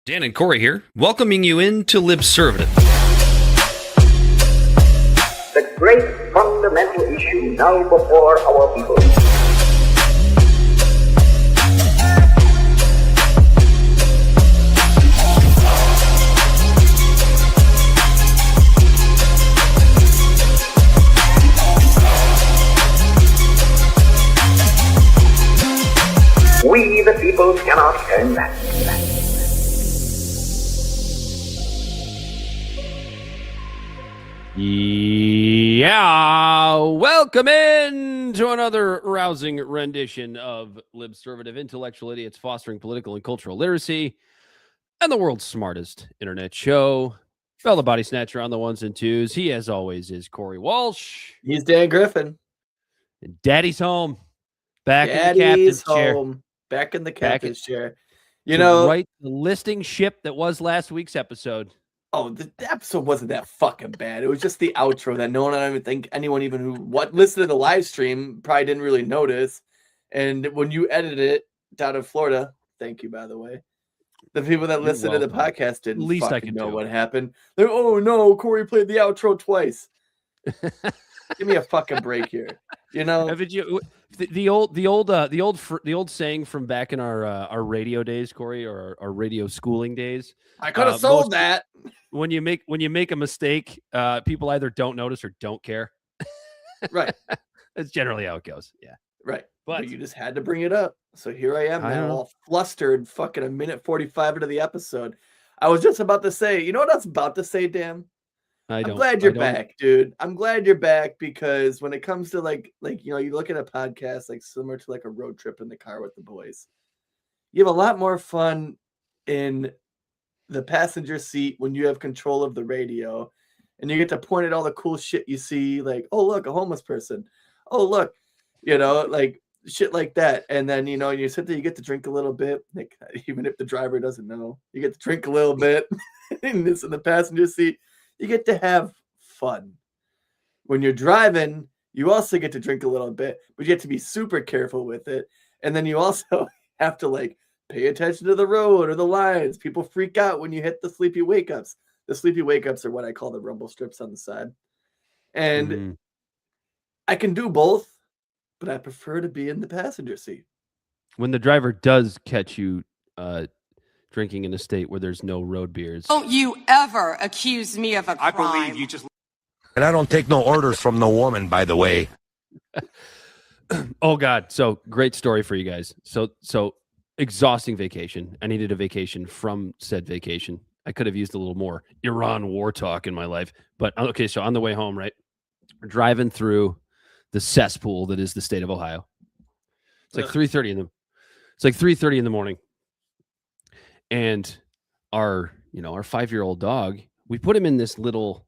Dan and Corey here, welcoming you into Libservative. The great fundamental issue now before our people. We, the people, cannot turn back. Yeah, welcome in to another rousing rendition of Libservative, intellectual idiots fostering political and cultural literacy, and the world's smartest internet show. Fell the body snatcher on the ones and twos. He, as always, is Corey Walsh. He's Dan Griffin. And Daddy's home, back in the Daddy's captain's chair. home. Back in the captain's chair. You know, right, the listing ship that was last week's episode. Oh, the episode wasn't that fucking bad. It was just the outro that no one, I don't even think anyone even who listened to the live stream probably didn't really notice. And when you edited it down in Florida, thank you, by the way. The people that listened to the podcast didn't fucking know what happened. They're, oh no, Corey played the outro twice. Give me a fucking break here. You know, haven't you the old saying from back in our radio days, Corey, or our radio schooling days? I could have sold that. When you make a mistake, people either don't notice or don't care. Right. That's generally how it goes. Yeah. Right. But you just had to bring it up. So here I am now, all flustered, fucking a minute 45 into the episode. I was just about to say, you know what I was about to say, Dan? I'm glad you're back, dude. I'm glad you're back because when it comes to like you know, you look at a podcast like similar to like a road trip in the car with the boys. You have a lot more fun in the passenger seat when you have control of the radio and you get to point at all the cool shit you see, like, oh look, a homeless person. Oh look, you know, like shit like that. And then, you know, you sit there, you get to drink a little bit, like even if the driver doesn't know, you get to drink a little bit in the passenger seat. You get to have fun. When you're driving, you also get to drink a little bit, but you have to be super careful with it. And then you also have to like pay attention to the road or the lines. People freak out when you hit the sleepy wake ups. The sleepy wake ups are what I call the rumble strips on the side. And I can do both, but I prefer to be in the passenger seat. When the driver does catch you drinking in a state where there's no road beers. Don't you ever accuse me of a crime. I believe you just... And I don't take no orders from no woman, by the way. Oh, God. So great story for you guys. So exhausting vacation. I needed a vacation from said vacation. I could have used a little more Iran war talk in my life. But, okay, so on the way home, right? We're driving through the cesspool that is the state of Ohio. It's like 3:30 in the morning. And our 5-year-old dog, we put him in this little,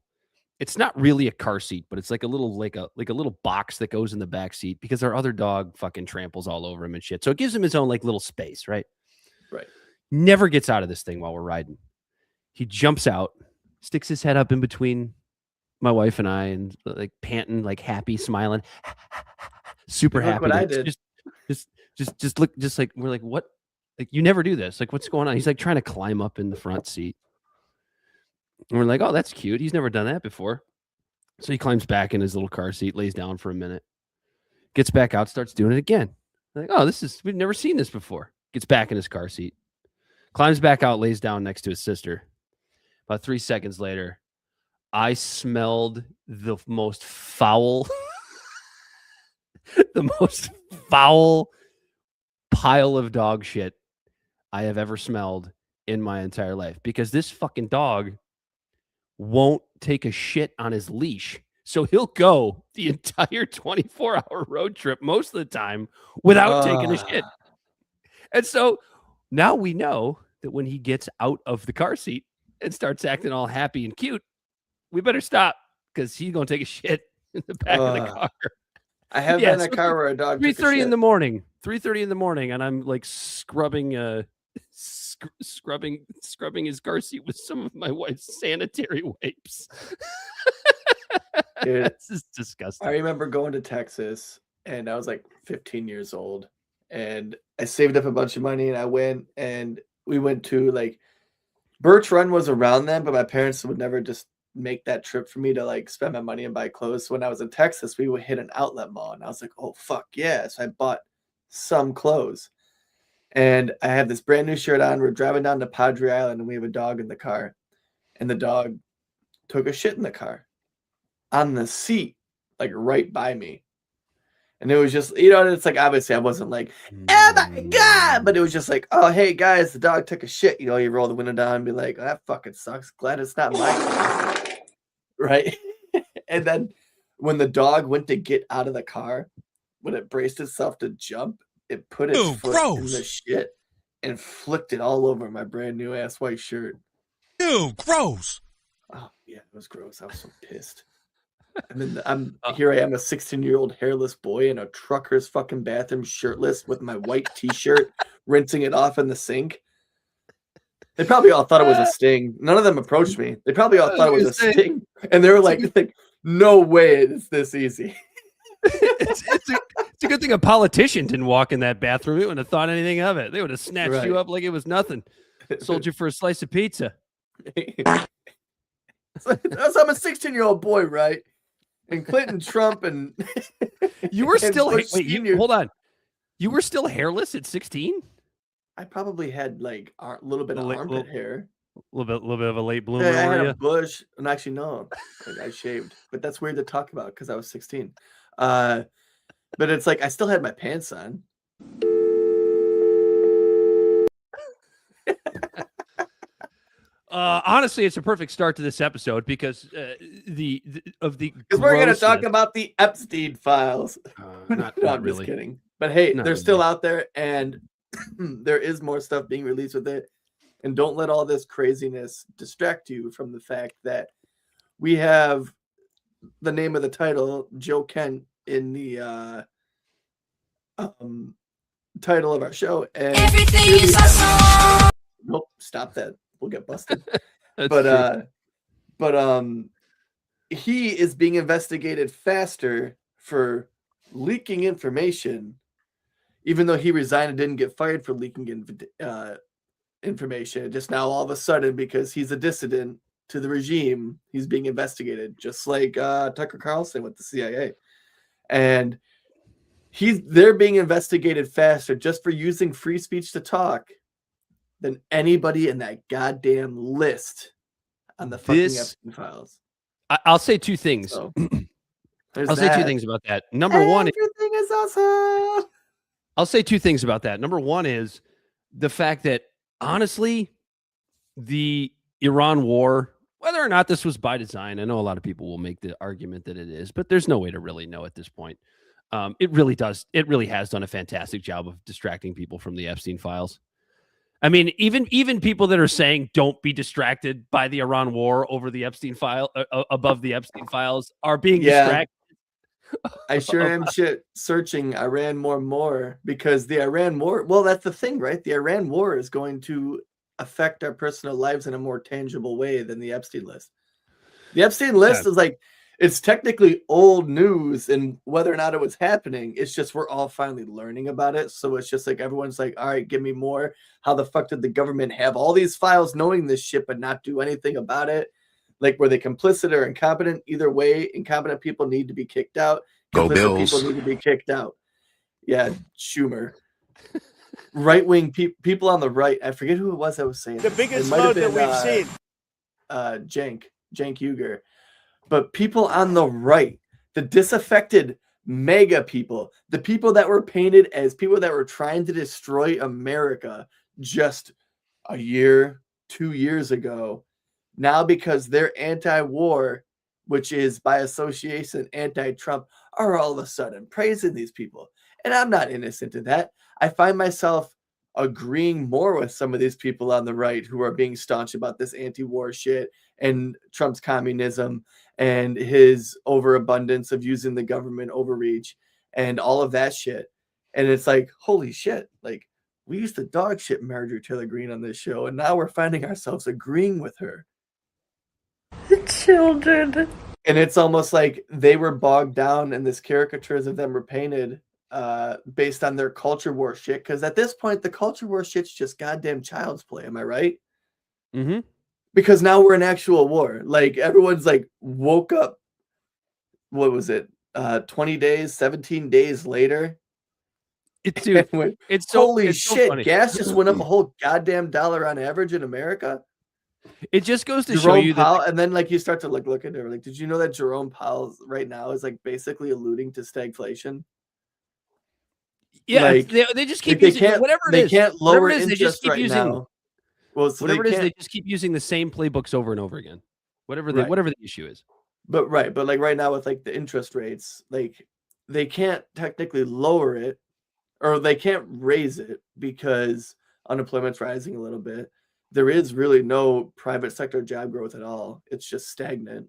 it's not really a car seat, but it's like a little, like a little box that goes in the back seat because our other dog fucking tramples all over him and shit. So it gives him his own like little space, right? Right. Never gets out of this thing while we're riding. He jumps out, sticks his head up in between my wife and I and like panting, like happy, smiling, super happy. What I did. Just look, just like, we're like, what? Like, you never do this. Like, what's going on? He's like trying to climb up in the front seat. And we're like, oh, that's cute. He's never done that before. So he climbs back in his little car seat, lays down for a minute, gets back out, starts doing it again. Like, oh, we've never seen this before. Gets back in his car seat, climbs back out, lays down next to his sister. About 3 seconds later, I smelled the most foul, pile of dog shit I have ever smelled in my entire life, because this fucking dog won't take a shit on his leash. So he'll go the entire 24-hour road trip most of the time without taking a shit. And so now we know that when he gets out of the car seat and starts acting all happy and cute, we better stop because he's going to take a shit in the back of the car. I have been in a car where a dog 3:30 in the morning. 3:30 in the morning, and I'm like scrubbing his car seat with some of my wife's sanitary wipes. Dude, this is disgusting. I remember going to Texas, and I was like 15 years old, and I saved up a bunch of money, and I went, and we went to like Birch Run was around then, but my parents would never just make that trip for me to like spend my money and buy clothes. So when I was in Texas, we would hit an outlet mall, and I was like, oh fuck yeah. So I bought some clothes, and I have this brand new shirt on. We're driving down to Padre Island, and we have a dog in the car, and the dog took a shit in the car on the seat, like right by me. And it was just, it's like, obviously I wasn't like, oh my God, but it was just like, oh, hey guys, the dog took a shit. You roll the window down and be like, oh, that fucking sucks. Glad it's not my car. Right. And then when the dog went to get out of the car, when it braced itself to jump, it put its foot in the shit and flicked it all over my brand new ass white shirt. Ew, gross. Oh yeah, it was gross. I was so pissed. And then here I am, a 16-year-old hairless boy in a trucker's fucking bathroom, shirtless, with my white T-shirt, rinsing it off in the sink. They probably all thought it was a sting. None of them approached me. They probably all thought it was a sting, and they were like, "No way, it's this easy." It's a good thing a politician didn't walk in that bathroom. He wouldn't have thought anything of it. They would have snatched you up like it was nothing. Sold you for a slice of pizza. So I'm a 16-year-old boy, right? And Clinton, Trump, and you were still hold on. You were still hairless at 16? I probably had like a little bit of armpit hair. A little bit of a late bloomer. Yeah, I had a bush, and actually no, I shaved. But that's weird to talk about because I was 16. But it's like I still had my pants on. Honestly, it's a perfect start to this episode because because we're going to talk about the Epstein files. No, I'm really just kidding. But hey, they're still out there, and there is more stuff being released with it. And don't let all this craziness distract you from the fact that we have the name of the title, Joe Kent, in the title of our show. And everything is awesome. Nope, stop that. We'll get busted. But he is being investigated faster for leaking information, even though he resigned and didn't get fired for leaking information. Just now, all of a sudden, because he's a dissident to the regime, he's being investigated, just like Tucker Carlson with the CIA. And they're being investigated faster just for using free speech to talk than anybody in that goddamn list on the fucking Epstein files. I'll say two things. So, I'll say two things about that. Number one, everything is awesome. I'll say two things about that. Number one is the fact that, honestly, the Iran war, whether or not this was by design, I know a lot of people will make the argument that it is, but there's no way to really know at this point. It really has done a fantastic job of distracting people from the Epstein files. I mean, even people that are saying don't be distracted by the Iran war over the Epstein file, above the Epstein files, are being distracted. I sure am searching Iran more because the Iran war, well, that's the thing, right? The Iran war is going to affect our personal lives in a more tangible way than the Epstein list. The Epstein list is like, it's technically old news, and whether or not it was happening, it's just we're all finally learning about it. So it's just like everyone's like, all right, give me more. How the fuck did the government have all these files knowing this shit but not do anything about it? Like, were they complicit or incompetent? Either way, incompetent people need to be kicked out. Go Bills. People need to be kicked out. Yeah, Schumer. Right-wing people on the right. I forget who it was that was saying the biggest load that we've seen. Cenk Uygur. But people on the right, the disaffected MAGA people, the people that were painted as people that were trying to destroy America just a year, 2 years ago, now because they're anti-war, which is by association anti-Trump, are all of a sudden praising these people. And I'm not innocent in that. I find myself agreeing more with some of these people on the right who are being staunch about this anti-war shit and Trump's communism and his overabundance of using the government overreach and all of that shit. And it's like, holy shit, like, we used to dog shit Marjorie Taylor Greene on this show, and now we're finding ourselves agreeing with her. The children. And it's almost like they were bogged down in this caricatures of them were painted based on their culture war shit. Because at this point, the culture war shit's just goddamn child's play. Am I right? Mm-hmm. Because now we're in actual war. Like everyone's like woke up. What was it? 20 days, 17 days later. It's holy so shit! funny. Gas just went up a whole goddamn $1 on average in America. It just goes to Jerome show you Powell, that, and then like you start to look into it. Like, did you know that Jerome Powell right now is like basically alluding to stagflation? Yeah, like, they just keep using whatever it is. They can't lower interest they just keep using, now. Well, so whatever it is, they just keep using the same playbooks over and over again. Whatever the issue is. But like right now with like the interest rates, like they can't technically lower it, or they can't raise it because unemployment's rising a little bit. There is really no private sector job growth at all. It's just stagnant.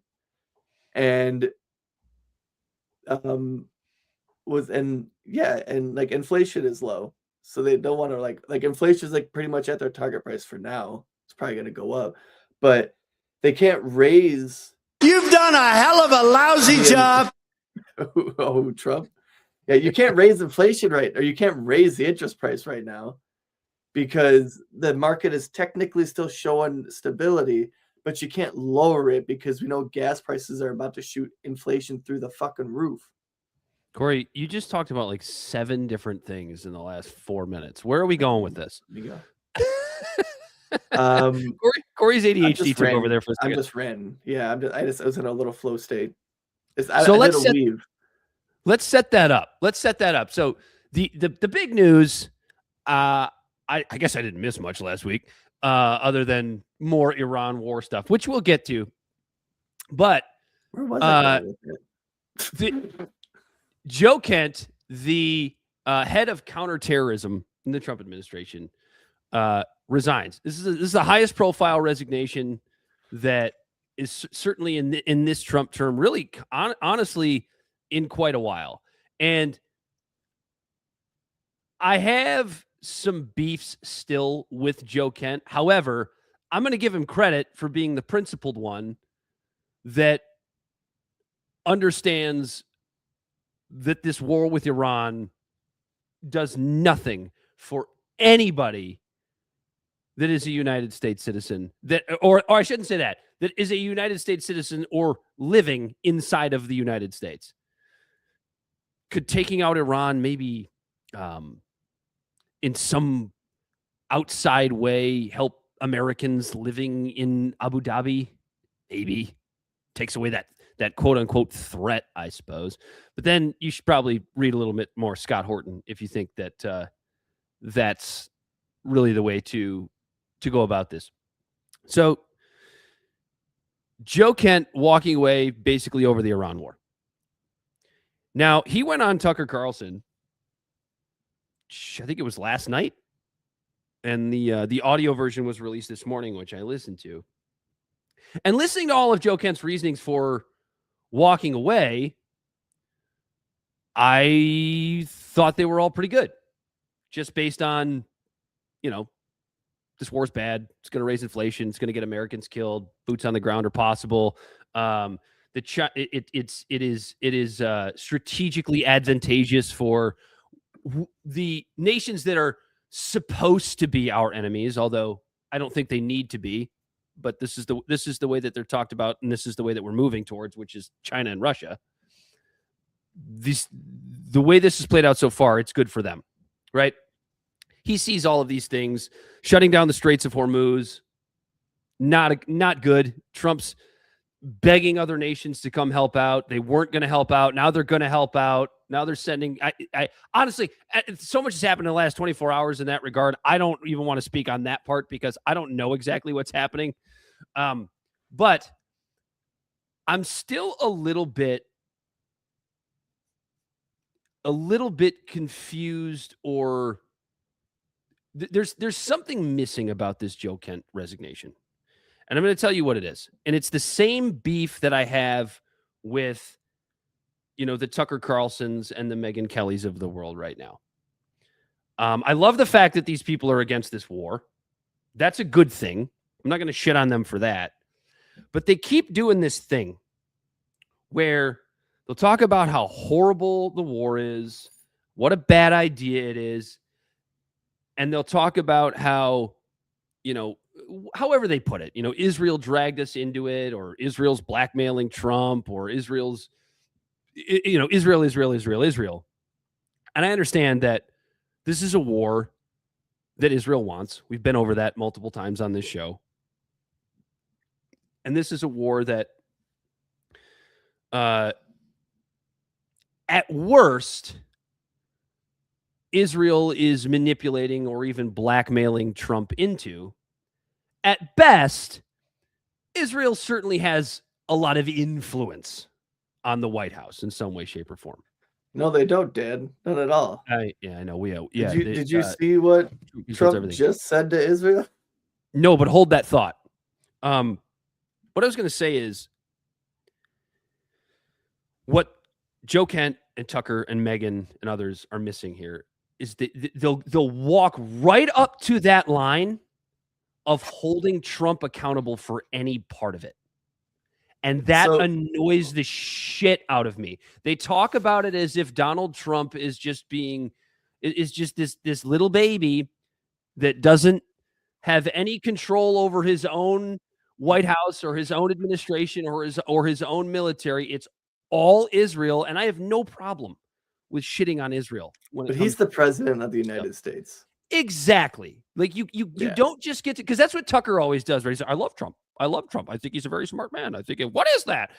And like inflation is low. So they don't want to like inflation is like pretty much at their target price for now. It's probably going to go up. But they can't raise. You've done a hell of a lousy job. Oh, Trump. Yeah, you can't raise inflation or you can't raise the interest price right now because the market is technically still showing stability, but you can't lower it because we know gas prices are about to shoot inflation through the fucking roof. Corey, you just talked about like 7 different things in the last 4 minutes. Where are we going with this? Corey's ADHD took over there for a second. I just ran. Yeah, I was in a little flow state. Let's set that up. So the big news, I guess I didn't miss much last week, other than more Iran war stuff, which we'll get to. But where was I going with it? Joe Kent, the head of counterterrorism in the Trump administration, resigns. This is the highest profile resignation that is certainly in this Trump term, really honestly in quite a while. And I have some beefs still with Joe Kent. However, I'm going to give him credit for being the principled one that understands that this war with Iran does nothing for anybody that is a United States citizen, or I shouldn't say that is a United States citizen or living inside of the United States. Could taking out Iran maybe in some outside way help Americans living in Abu Dhabi? Maybe. Takes away that quote-unquote threat, I suppose. But then you should probably read a little bit more Scott Horton if you think that that's really the way to go about this. So Joe Kent walking away basically over the Iran war. Now, he went on Tucker Carlson, I think it was last night, and the audio version was released this morning, which I listened to. And listening to all of Joe Kent's reasonings for walking away, I thought they were all pretty good. Just based on, this war's bad. It's going to raise inflation. It's going to get Americans killed. Boots on the ground are possible. It is strategically advantageous for the nations that are supposed to be our enemies, although I don't think they need to be. But this is the way that they're talked about, and this is the way that we're moving towards, which is China and Russia. The way this has played out so far, it's good for them, right? He sees all of these things, shutting down the Straits of Hormuz, not good. Trump's begging other nations to come help out. They weren't going to help out. Now they're going to help out. Now they're sending. I honestly, so much has happened in the last 24 hours in that regard. I don't even want to speak on that part because I don't know exactly what's happening. But I'm still a little bit confused, or there's something missing about this Joe Kent resignation. And I'm going to tell you what it is. And it's the same beef that I have with, the Tucker Carlsons and the Megyn Kellys of the world right now. I love the fact that these people are against this war. That's a good thing. I'm not going to shit on them for that. But they keep doing this thing where they'll talk about how horrible the war is, what a bad idea it is. And they'll talk about how, however they put it, Israel dragged us into it, or Israel's blackmailing Trump, or Israel. And I understand that this is a war that Israel wants. We've been over that multiple times on this show. And this is a war that, at worst, Israel is manipulating or even blackmailing Trump into. At best, Israel certainly has a lot of influence on the White House in some way, shape, or form. No, they don't, Dad. Not at all. I know. Did you see what Trump just said to Israel? No, but hold that thought. What I was going to say is what Joe Kent and Tucker and Megan and others are missing here is they'll walk right up to that line of holding Trump accountable for any part of it. And that annoys the shit out of me. They talk about it as if Donald Trump is just this little baby that doesn't have any control over his own White House or his own administration or his own military. It's all Israel, and I have no problem with shitting on Israel. But he's the president of the United States. Exactly. Like you don't just get to, because that's what Tucker always does, right? He's like, I love Trump. I think he's a very smart man. I think, what is that?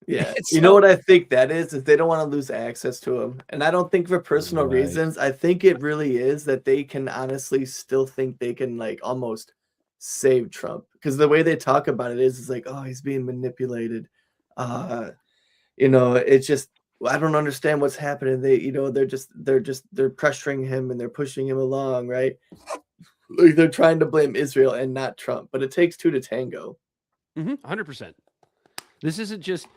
Yeah. You know what I think that is they don't want to lose access to him. And I don't think for personal reasons. I think it really is that they can honestly still think they can like almost save Trump. Because the way they talk about it is like, oh, he's being manipulated. It's just, I don't understand what's happening. They're pressuring him and they're pushing him along, right? Like they're trying to blame Israel and not Trump, but it takes two to tango. 100%. This isn't just.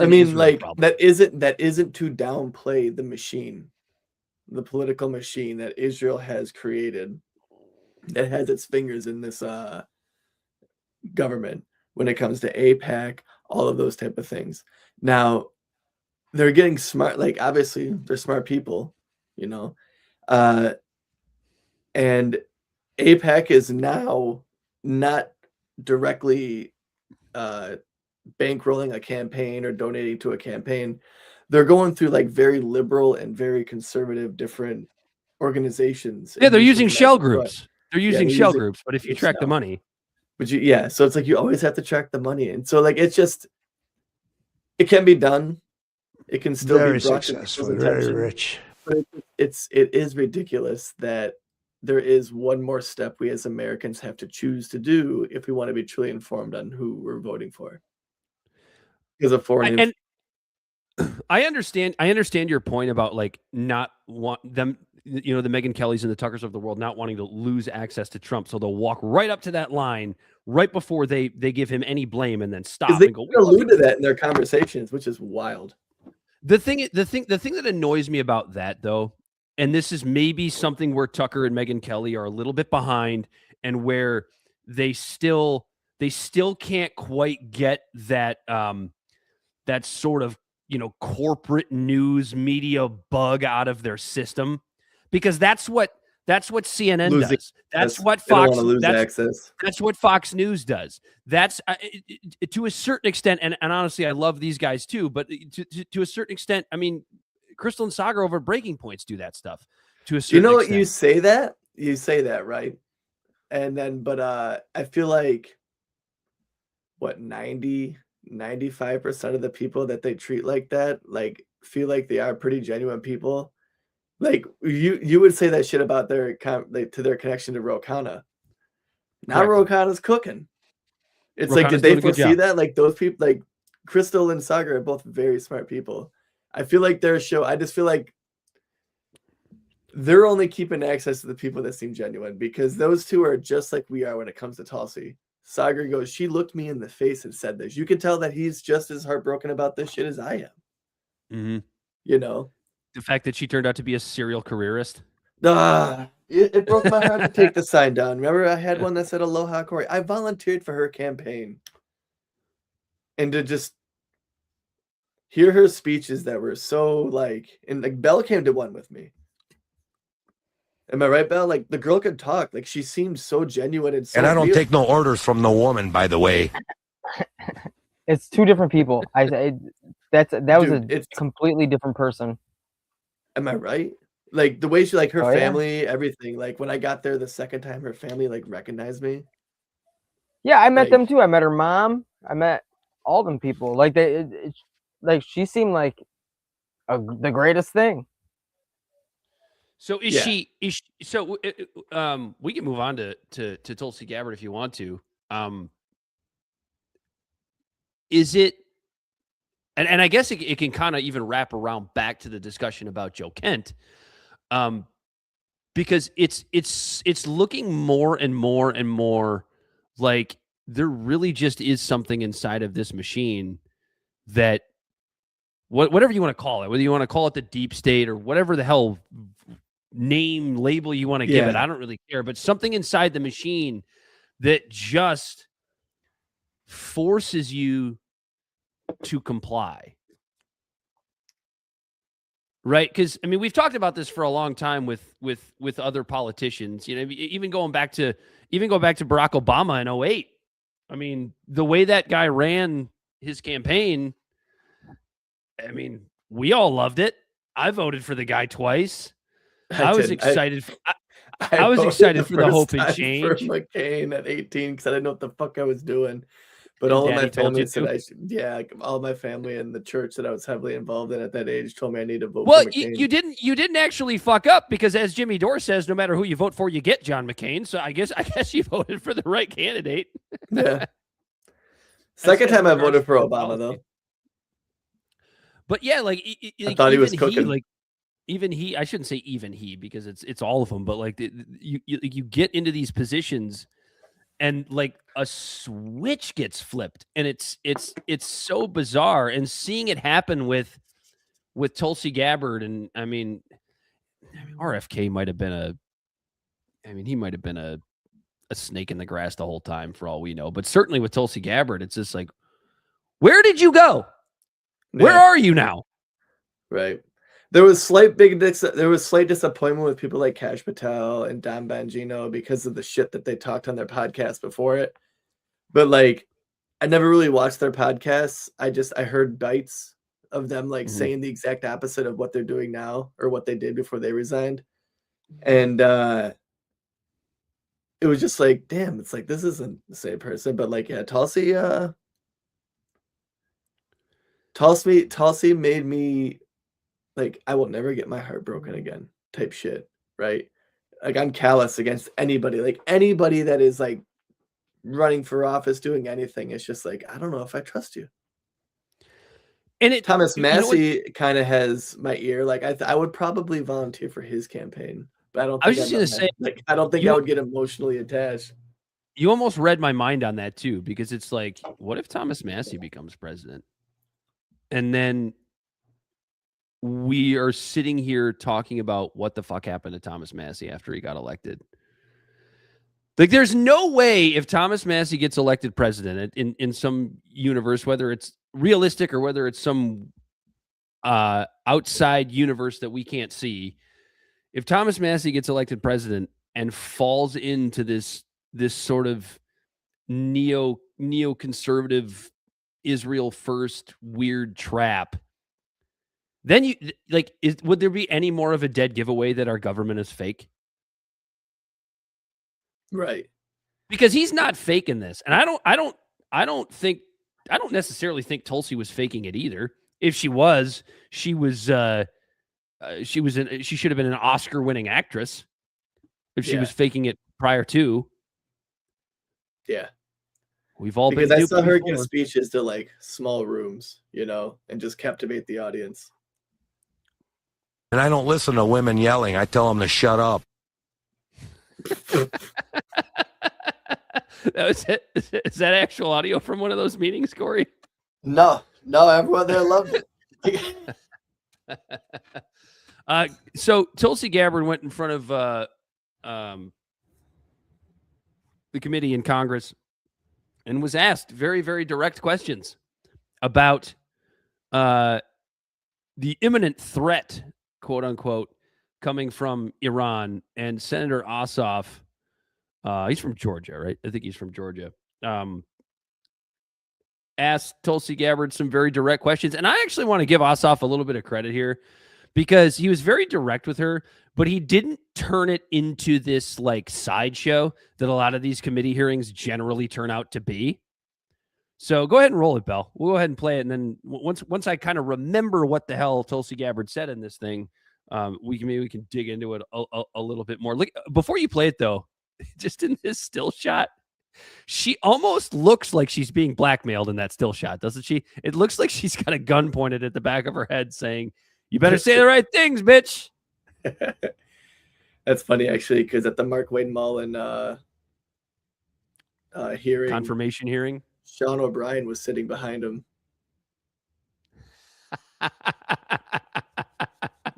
I mean, like problem. that isn't to downplay the machine, the political machine that Israel has created, that has its fingers in this government when it comes to AIPAC, all of those type of things. Now, they're getting smart. Like obviously, they're smart people, and AIPAC is now not directly bankrolling a campaign or donating to a campaign. They're going through like very liberal and very conservative different organizations. Yeah, they're using shell groups. They're using shell groups, but if you track the money. So it's like you always have to track the money. And so like it can be done. It can still very be successful, very rich. But it is ridiculous that there is one more step we as Americans have to choose to do if we want to be truly informed on who we're voting for. Because of foreign and I understand your point about like not want them, the Megyn Kellys and the Tuckers of the world not wanting to lose access to Trump, so they'll walk right up to that line right before they give him any blame and then stop and go. They allude to that in their conversations, which is wild. The thing that annoys me about that though, and this is maybe something where Tucker and Megyn Kelly are a little bit behind, and where they still can't quite get that that sort of corporate news media bug out of their system, because that's what CNN does. That's what Fox. That's what Fox News does. That's to a certain extent, and honestly, I love these guys too. But to a certain extent, I mean, Crystal and Sagar over Breaking Points do that stuff. To a certain extent. You say that right, and then but I feel like 95% of the people that they treat like that, like feel like they are pretty genuine people. Like you would say that shit about their connection to Ro Khanna. Now Ro Khanna's cooking. It's like, did they foresee that? Like those people, like Crystal and Sagar are both very smart people. I feel like their show, I just feel like they're only keeping access to the people that seem genuine, because those two are just like we are when it comes to Tulsi. Sagar goes, she looked me in the face and said this. You can tell that he's just as heartbroken about this shit as I am. Mm-hmm. The fact that she turned out to be a serial careerist. It broke my heart to take the sign down. Remember, I had one that said Aloha Corey. I volunteered for her campaign. And to just hear her speeches that were so like, and like Belle came to one with me. Am I right, Belle? Like the girl could talk. Like she seemed so genuine and so And I don't real. take no orders from the woman, by the way. It's two different people. That was a completely different person. Am I right? Like the way she, like her Oh, family, everything. Like when I got there the second time, her family like recognized me. Yeah, I met Like- them too. I met her mom. I met all them people. Like like she seemed like the greatest thing. So is Yeah. she? So we can move on to Tulsi Gabbard if you want to. Is it? And I guess it can kind of even wrap around back to the discussion about Joe Kent, because it's looking more and more and more like there really just is something inside of this machine that whatever you want to call it, whether you want to call it the deep state or whatever the hell name label you want to give it, I don't really care, but something inside the machine that just forces you to comply. Right? Because I mean, we've talked about this for a long time with other politicians. You know, even going back to Barack Obama in 2008. I mean, the way that guy ran his campaign, I mean, we all loved it. I voted for the guy twice. I was excited. I was excited for the hope and change. For McCain at 18 because I didn't know what the fuck I was doing. But all of my family said I should. Yeah, like all my family and the church that I was heavily involved in at that age told me I need to vote. Well, for McCain. you didn't actually fuck up because, as Jimmy Dore says, no matter who you vote for, you get John McCain. So I guess you voted for the right candidate. Yeah. Second time I voted for Obama though. But yeah, like I thought he was cooking. I shouldn't say even he because it's all of them. But like you get into these positions. And like a switch gets flipped, and it's so bizarre. And seeing it happen with Tulsi Gabbard, and I mean RFK might have been he might have been a snake in the grass the whole time for all we know. But certainly with Tulsi Gabbard, it's just like, where did you go? Where are you now? Right. There was slight disappointment with people like Kash Patel and Don Bongino because of the shit that they talked on their podcast before it. But like, I never really watched their podcasts. I heard bites of them like saying the exact opposite of what they're doing now or what they did before they resigned. And it was just like, damn, it's like, this isn't the same person. But like, yeah, Tulsi made me like, I will never get my heart broken again type shit, right? Like I'm callous against anybody, like anybody that is like running for office, doing anything. It's just like, I don't know if I trust you. And Thomas Massey kind of has my ear. Like I would probably volunteer for his campaign, but I don't think I was just going to say, like, I don't think I would get emotionally attached. You almost read my mind on that too, because it's like, what if Thomas Massey becomes president? And then we are sitting here talking about what the fuck happened to Thomas Massey after he got elected. Like, there's no way if Thomas Massey gets elected president in some universe, whether it's realistic or whether it's some outside universe that we can't see, if Thomas Massey gets elected president and falls into this sort of neoconservative Israel first weird trap, then you like, would there be any more of a dead giveaway that our government is fake? Right. Because he's not faking this. And I don't necessarily think Tulsi was faking it either. If she was, she should have been an Oscar winning actress if she was faking it prior to. Yeah. We've all because been I saw her give speeches to like small rooms, and just captivate the audience. And I don't listen to women yelling. I tell them to shut up. Is that actual audio from one of those meetings, Corey? No, everyone there loved it. So Tulsi Gabbard went in front of the committee in Congress and was asked very, very direct questions about the imminent threat, quote unquote, coming from Iran, and Senator Ossoff, he's from Georgia, right? I think he's from Georgia. Asked Tulsi Gabbard some very direct questions. And I actually want to give Ossoff a little bit of credit here because he was very direct with her, but he didn't turn it into this like sideshow that a lot of these committee hearings generally turn out to be. So go ahead and roll it, Bell. We'll go ahead and play it. And then once I kind of remember what the hell Tulsi Gabbard said in this thing, we can dig into it a little bit more. Look, before you play it though, just in this still shot, she almost looks like she's being blackmailed in that still shot, doesn't she? It looks like she's got a gun pointed at the back of her head saying, "You better say the right things, bitch." That's funny, actually, because at the Mark Wayne Mullen hearing, confirmation hearing, Sean O'Brien was sitting behind him.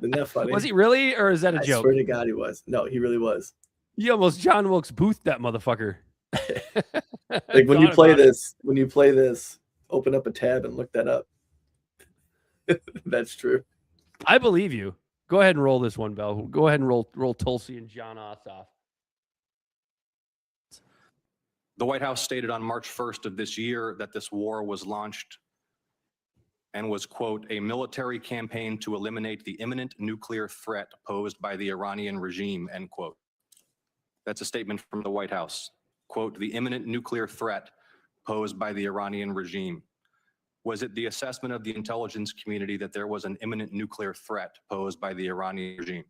Isn't that funny? Was he really, or is that a joke? I swear to God he was. No, he really was. You almost John Wilkes Booth that motherfucker. Like when you play this, open up a tab and look that up. That's true. I believe you. Go ahead and roll this one, Bell. Go ahead and roll Tulsi and Jon Ossoff. The White House stated on March 1st of this year that this war was launched and was, quote, a military campaign to eliminate the imminent nuclear threat posed by the Iranian regime, end quote. That's a statement from the White House. Quote, the imminent nuclear threat posed by the Iranian regime. Was it the assessment of the intelligence community that there was an imminent nuclear threat posed by the Iranian regime?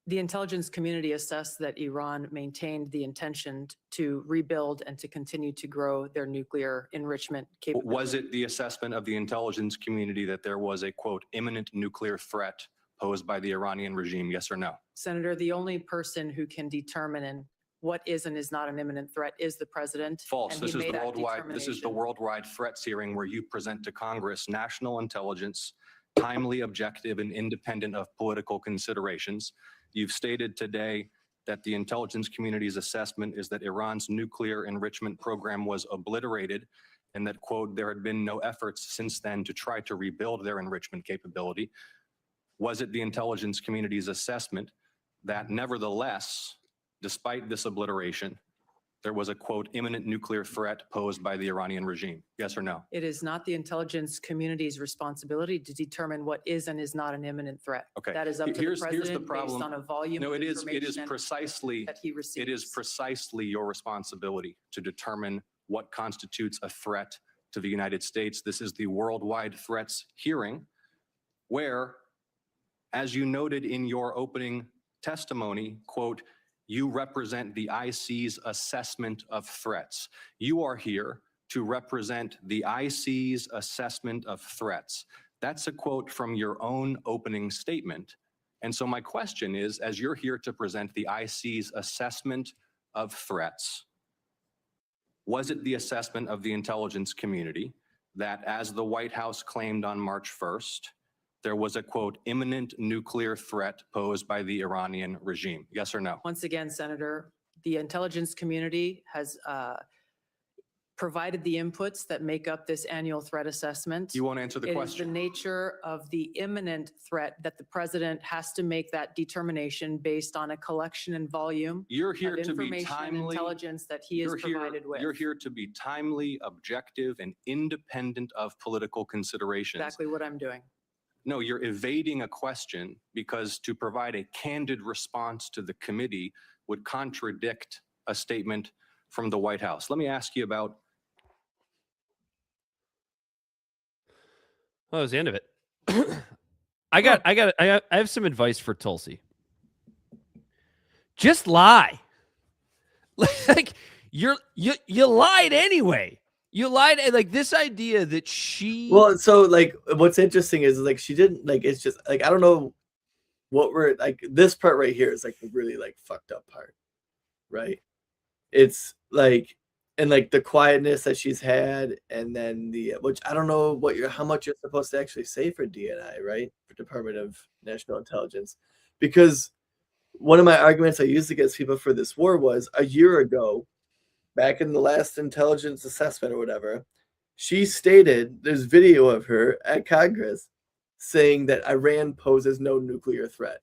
The intelligence community assessed that Iran maintained the intention to rebuild and to continue to grow their nuclear enrichment capability. Was it the assessment of the intelligence community that there was a, quote, imminent nuclear threat posed by the Iranian regime, yes or no? Senator, the only person who can determine what is and is not an imminent threat is the president. False. This is the worldwide threats hearing where you present to Congress national intelligence, timely, objective, and independent of political considerations. You've stated today that the intelligence community's assessment is that Iran's nuclear enrichment program was obliterated and that, quote, there had been no efforts since then to try to rebuild their enrichment capability. Was it the intelligence community's assessment that nevertheless, despite this obliteration, there was a, quote, imminent nuclear threat posed by the Iranian regime? Yes or no? It is not the intelligence community's responsibility to determine what is and is not an imminent threat. Okay. That is up to the president here's the problem. Based on a volume no, of information it is precisely that he receives. It is precisely your responsibility to determine what constitutes a threat to the United States. This is the worldwide threats hearing where, as you noted in your opening testimony, quote, you represent the IC's assessment of threats. You are here to represent the IC's assessment of threats. That's a quote from your own opening statement. And so my question is, as you're here to present the IC's assessment of threats, was it the assessment of the intelligence community that, as the White House claimed on March 1st, there was a, quote, imminent nuclear threat posed by the Iranian regime? Yes or no? Once again, Senator, the intelligence community has provided the inputs that make up this annual threat assessment. You won't answer the question. It is the nature of the imminent threat that the president has to make that determination based on a collection and volume. You're here of to be information and timely. Intelligence that he is provided with. You're here to be timely, objective, and independent of political considerations. Exactly what I'm doing. No, you're evading a question because to provide a candid response to the committee would contradict a statement from the White House. Let me ask you about. Well, that was the end of it. I have some advice for Tulsi. Just lie. Like you lied anyway. You lied, like this idea that she. Well, so like, what's interesting is like she didn't like. It's just like I don't know what we're like. This part right here is like the really like fucked up part, right? It's like, and like the quietness that she's had, and then the which I don't know how much you're supposed to actually say for DNI, right? For Department of National Intelligence, because one of my arguments I used against people for this war was a year ago. Back in the last intelligence assessment or whatever, she stated, there's video of her at Congress saying that Iran poses no nuclear threat.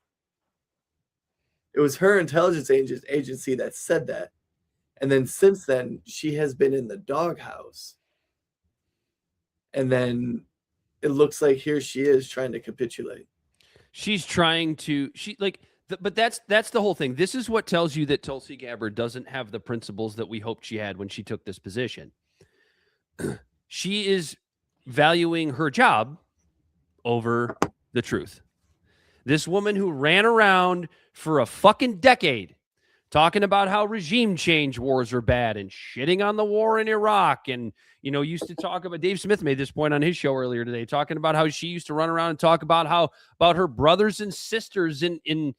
It was her intelligence agency that said that. And then since then, she has been in the doghouse. And then it looks like here she is trying to capitulate. She's trying to, but that's the whole thing. This is what tells you that Tulsi Gabbard doesn't have the principles that we hoped she had when she took this position. She is valuing her job over the truth. This woman who ran around for a fucking decade talking about how regime change wars are bad and shitting on the war in Iraq. And, used to talk about, Dave Smith made this point on his show earlier today, talking about how she used to run around and talk about about her brothers and sisters in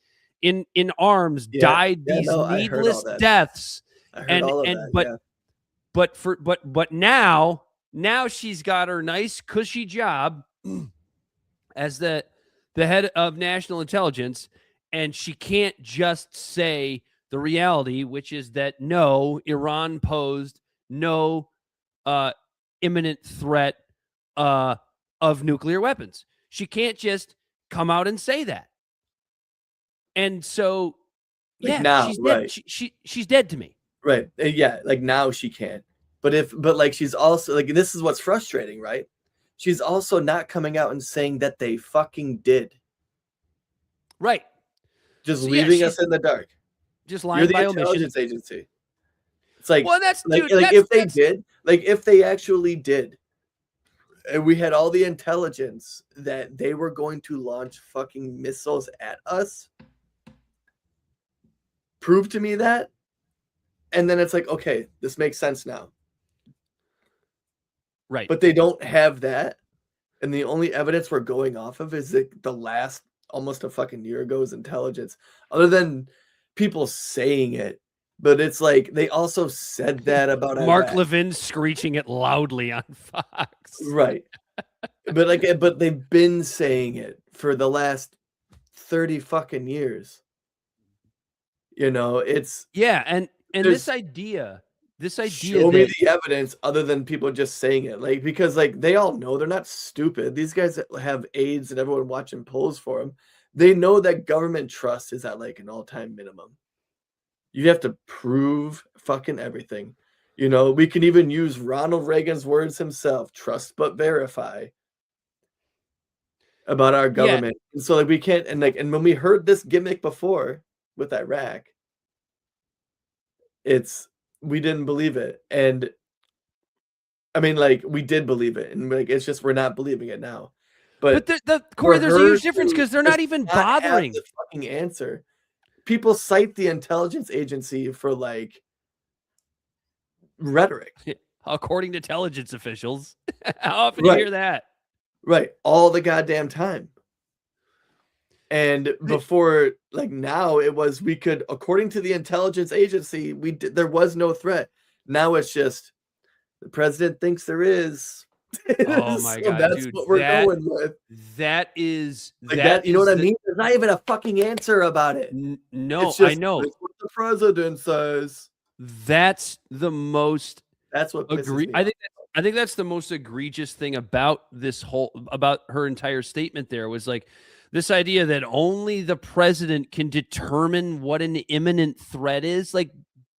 arms died these needless deaths. But now she's got her nice cushy job as the head of national intelligence, and she can't just say the reality, which is that no, Iran posed no imminent threat of nuclear weapons. She can't just come out and say that. And so, now, she's dead. Right. She's dead to me. Right. Yeah. Like now she can't. But she's also like, this is what's frustrating, right? She's also not coming out and saying that they fucking did. Right. Just leaving us in the dark. Just lying by omission. You're the intelligence agency. It's like, well, that's like, dude, like that's, if they did, like if they actually did, and we had all the intelligence that they were going to launch fucking missiles at us, prove to me that, and then it's like, okay, this makes sense now. Right. But they don't have that, and the only evidence we're going off of is the last almost a fucking year ago's intelligence, other than people saying it. But it's like they also said that about Mark Iraq. Levin screeching it loudly on Fox. Right. but they've been saying it for the last 30 fucking years. It's and this idea show me the evidence other than people just saying it, like, because like they all know they're not stupid. These guys have aides and everyone watching polls for them. They know that government trust is at like an all-time minimum. You have to prove fucking everything. We can even use Ronald Reagan's words himself, trust but verify, about our government. Yeah. And so like we can't, and when we heard this gimmick before with Iraq, we didn't believe it. And I mean, like, we did believe it, and like it's just we're not believing it now. But Corey, there's a huge difference because they're not even bothering. The fucking answer. People cite the intelligence agency for like rhetoric. According to intelligence officials. How often do you hear that? Right. All the goddamn time. And before, like now, it was we could, according to the intelligence agency, there was no threat. Now it's just the president thinks there is. Oh my God, that's dude, what we're going with. That is like that. You know what I mean? There's not even a fucking answer about it. No, I know. It's what the president says. That's the most. That's what I think that's the most egregious thing about about her entire statement. There was like this idea that only the president can determine what an imminent threat is. Like,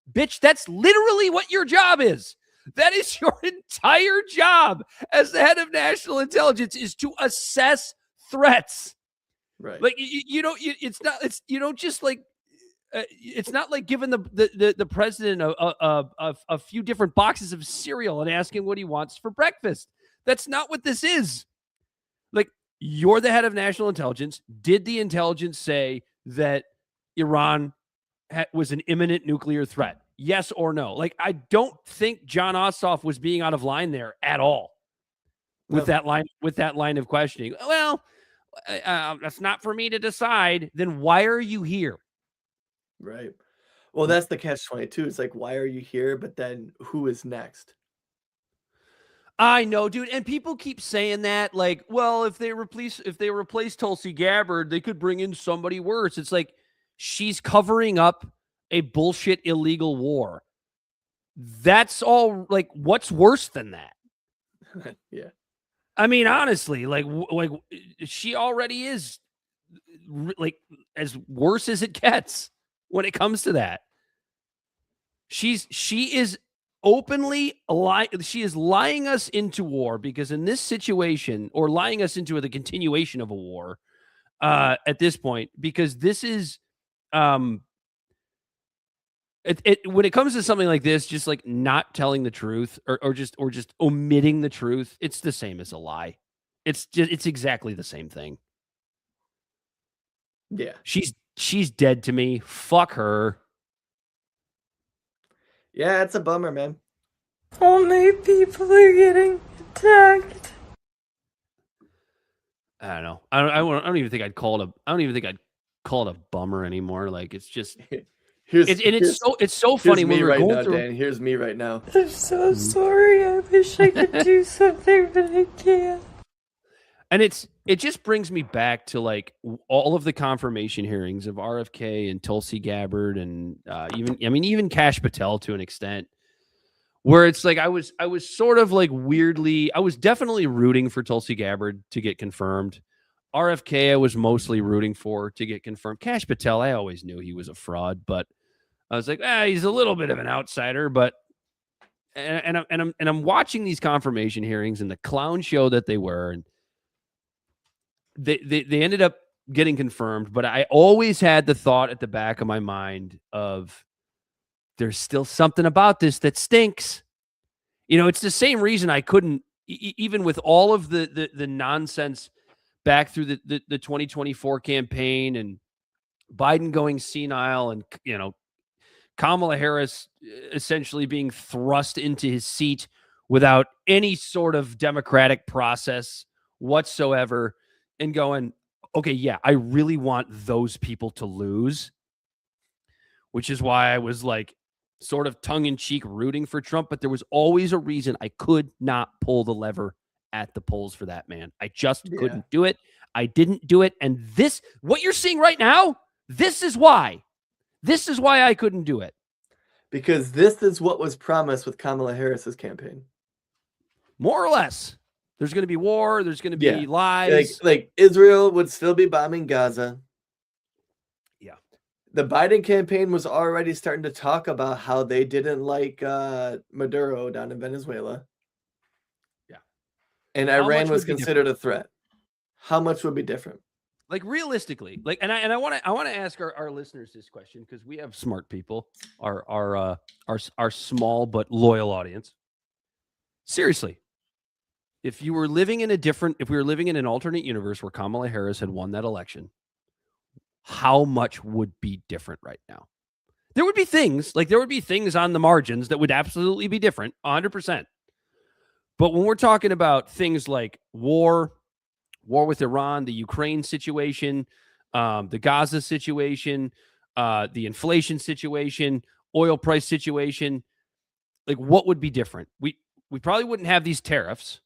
bitch, that's literally what your job is. That is your entire job as the head of national intelligence, is to assess threats. Right. Like it's not like giving the president a few different boxes of cereal and asking what he wants for breakfast. That's not what this is. Like, you're the head of national intelligence. Did the intelligence say that Iran was an imminent nuclear threat? Yes or no? Like, I don't think Jon Ossoff was being out of line there at all with that line of questioning. Well, that's not for me to decide. Then why are you here? Right. Well, that's the catch-22. It's like, why are you here? But then who is next? I know, dude. And people keep saying that, like, well, if they replace Tulsi Gabbard, they could bring in somebody worse. It's like, she's covering up a bullshit illegal war. That's all. Like, what's worse than that? Yeah. I mean, honestly, like she already is like as worse as it gets when it comes to that. She is openly she is lying us into war, because in this situation, or lying us into the continuation of a war at this point, because this is when it comes to something like this, just like not telling the truth or just omitting the truth, it's the same as a lie. It's exactly the same thing. Yeah. She's dead to me. Fuck her. Yeah, it's a bummer, man. Only people are getting attacked. I don't know. I don't even think I'd call it a bummer anymore. Like, it's just it's so funny when we're going through. Dan, here's me right now. I'm so sorry. I wish I could do something, but I can't. And it just brings me back to like all of the confirmation hearings of RFK and Tulsi Gabbard and even Kash Patel to an extent, where it's like I was sort of like weirdly, I was definitely rooting for Tulsi Gabbard to get confirmed. RFK I was mostly rooting for to get confirmed. Kash Patel, I always knew he was a fraud, but I was like, he's a little bit of an outsider. But and I'm watching these confirmation hearings and the clown show that they were, and they ended up getting confirmed. But I always had the thought at the back of my mind of, there's still something about this that stinks. It's the same reason I couldn't, even with all of the nonsense back through the 2024 campaign and Biden going senile and, Kamala Harris essentially being thrust into his seat without any sort of democratic process whatsoever, and going, okay, yeah, I really want those people to lose, which is why I was like sort of tongue-in-cheek rooting for Trump. But there was always a reason I could not pull the lever at the polls for that man. I just couldn't do it. I didn't do it. And this, what you're seeing right now, this is why. This is why I couldn't do it. Because this is what was promised with Kamala Harris's campaign. More or less. There's going to be war. There's going to be lies. Like Israel would still be bombing Gaza. Yeah. The Biden campaign was already starting to talk about how they didn't like Maduro down in Venezuela. Yeah. And Iran was considered a threat. How much would be different? Like, realistically, like, and I want to ask our listeners this question, because we have smart people, our small but loyal audience. Seriously, if we were living in an alternate universe where Kamala Harris had won that election, how much would be different right now? There would be things on the margins that would absolutely be different, 100%. But when we're talking about things like war with Iran, the Ukraine situation, the Gaza situation, the inflation situation, oil price situation, like, what would be different? We probably wouldn't have these tariffs.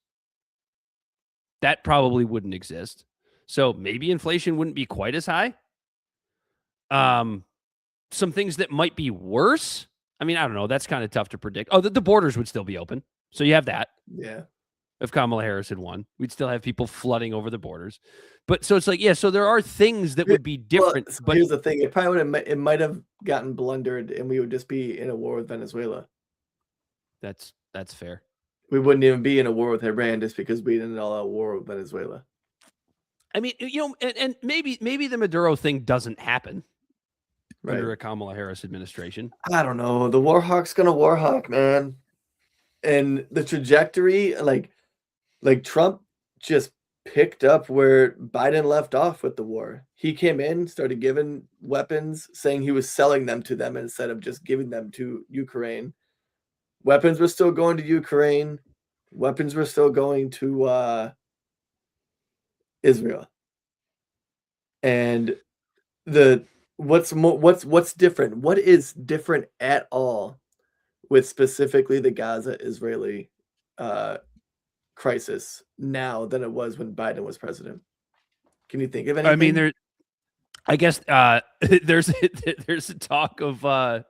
That probably wouldn't exist. So maybe inflation wouldn't be quite as high. Some things that might be worse. I mean, I don't know. That's kind of tough to predict. Oh, the borders would still be open. So you have that. Yeah. If Kamala Harris had won, we'd still have people flooding over the borders. But so it's like, yeah, so there are things that would be different. Well, but here's the thing. It might have gotten blundered and we would just be in a war with Venezuela. That's fair. We wouldn't even be in a war with Iran just because we didn't all out war with Venezuela. I mean, and maybe the Maduro thing doesn't happen under a Kamala Harris administration. I don't know. The war hawk's gonna war hawk, man. And the trajectory, like Trump just picked up where Biden left off with the war. He came in, started giving weapons, saying he was selling them to them instead of just giving them to Ukraine. Weapons were still going to Ukraine. Weapons were still going to Israel. And what's different? What is different at all with specifically the Gaza-Israeli crisis now than it was when Biden was president? Can you think of anything? I mean, I guess there's a talk of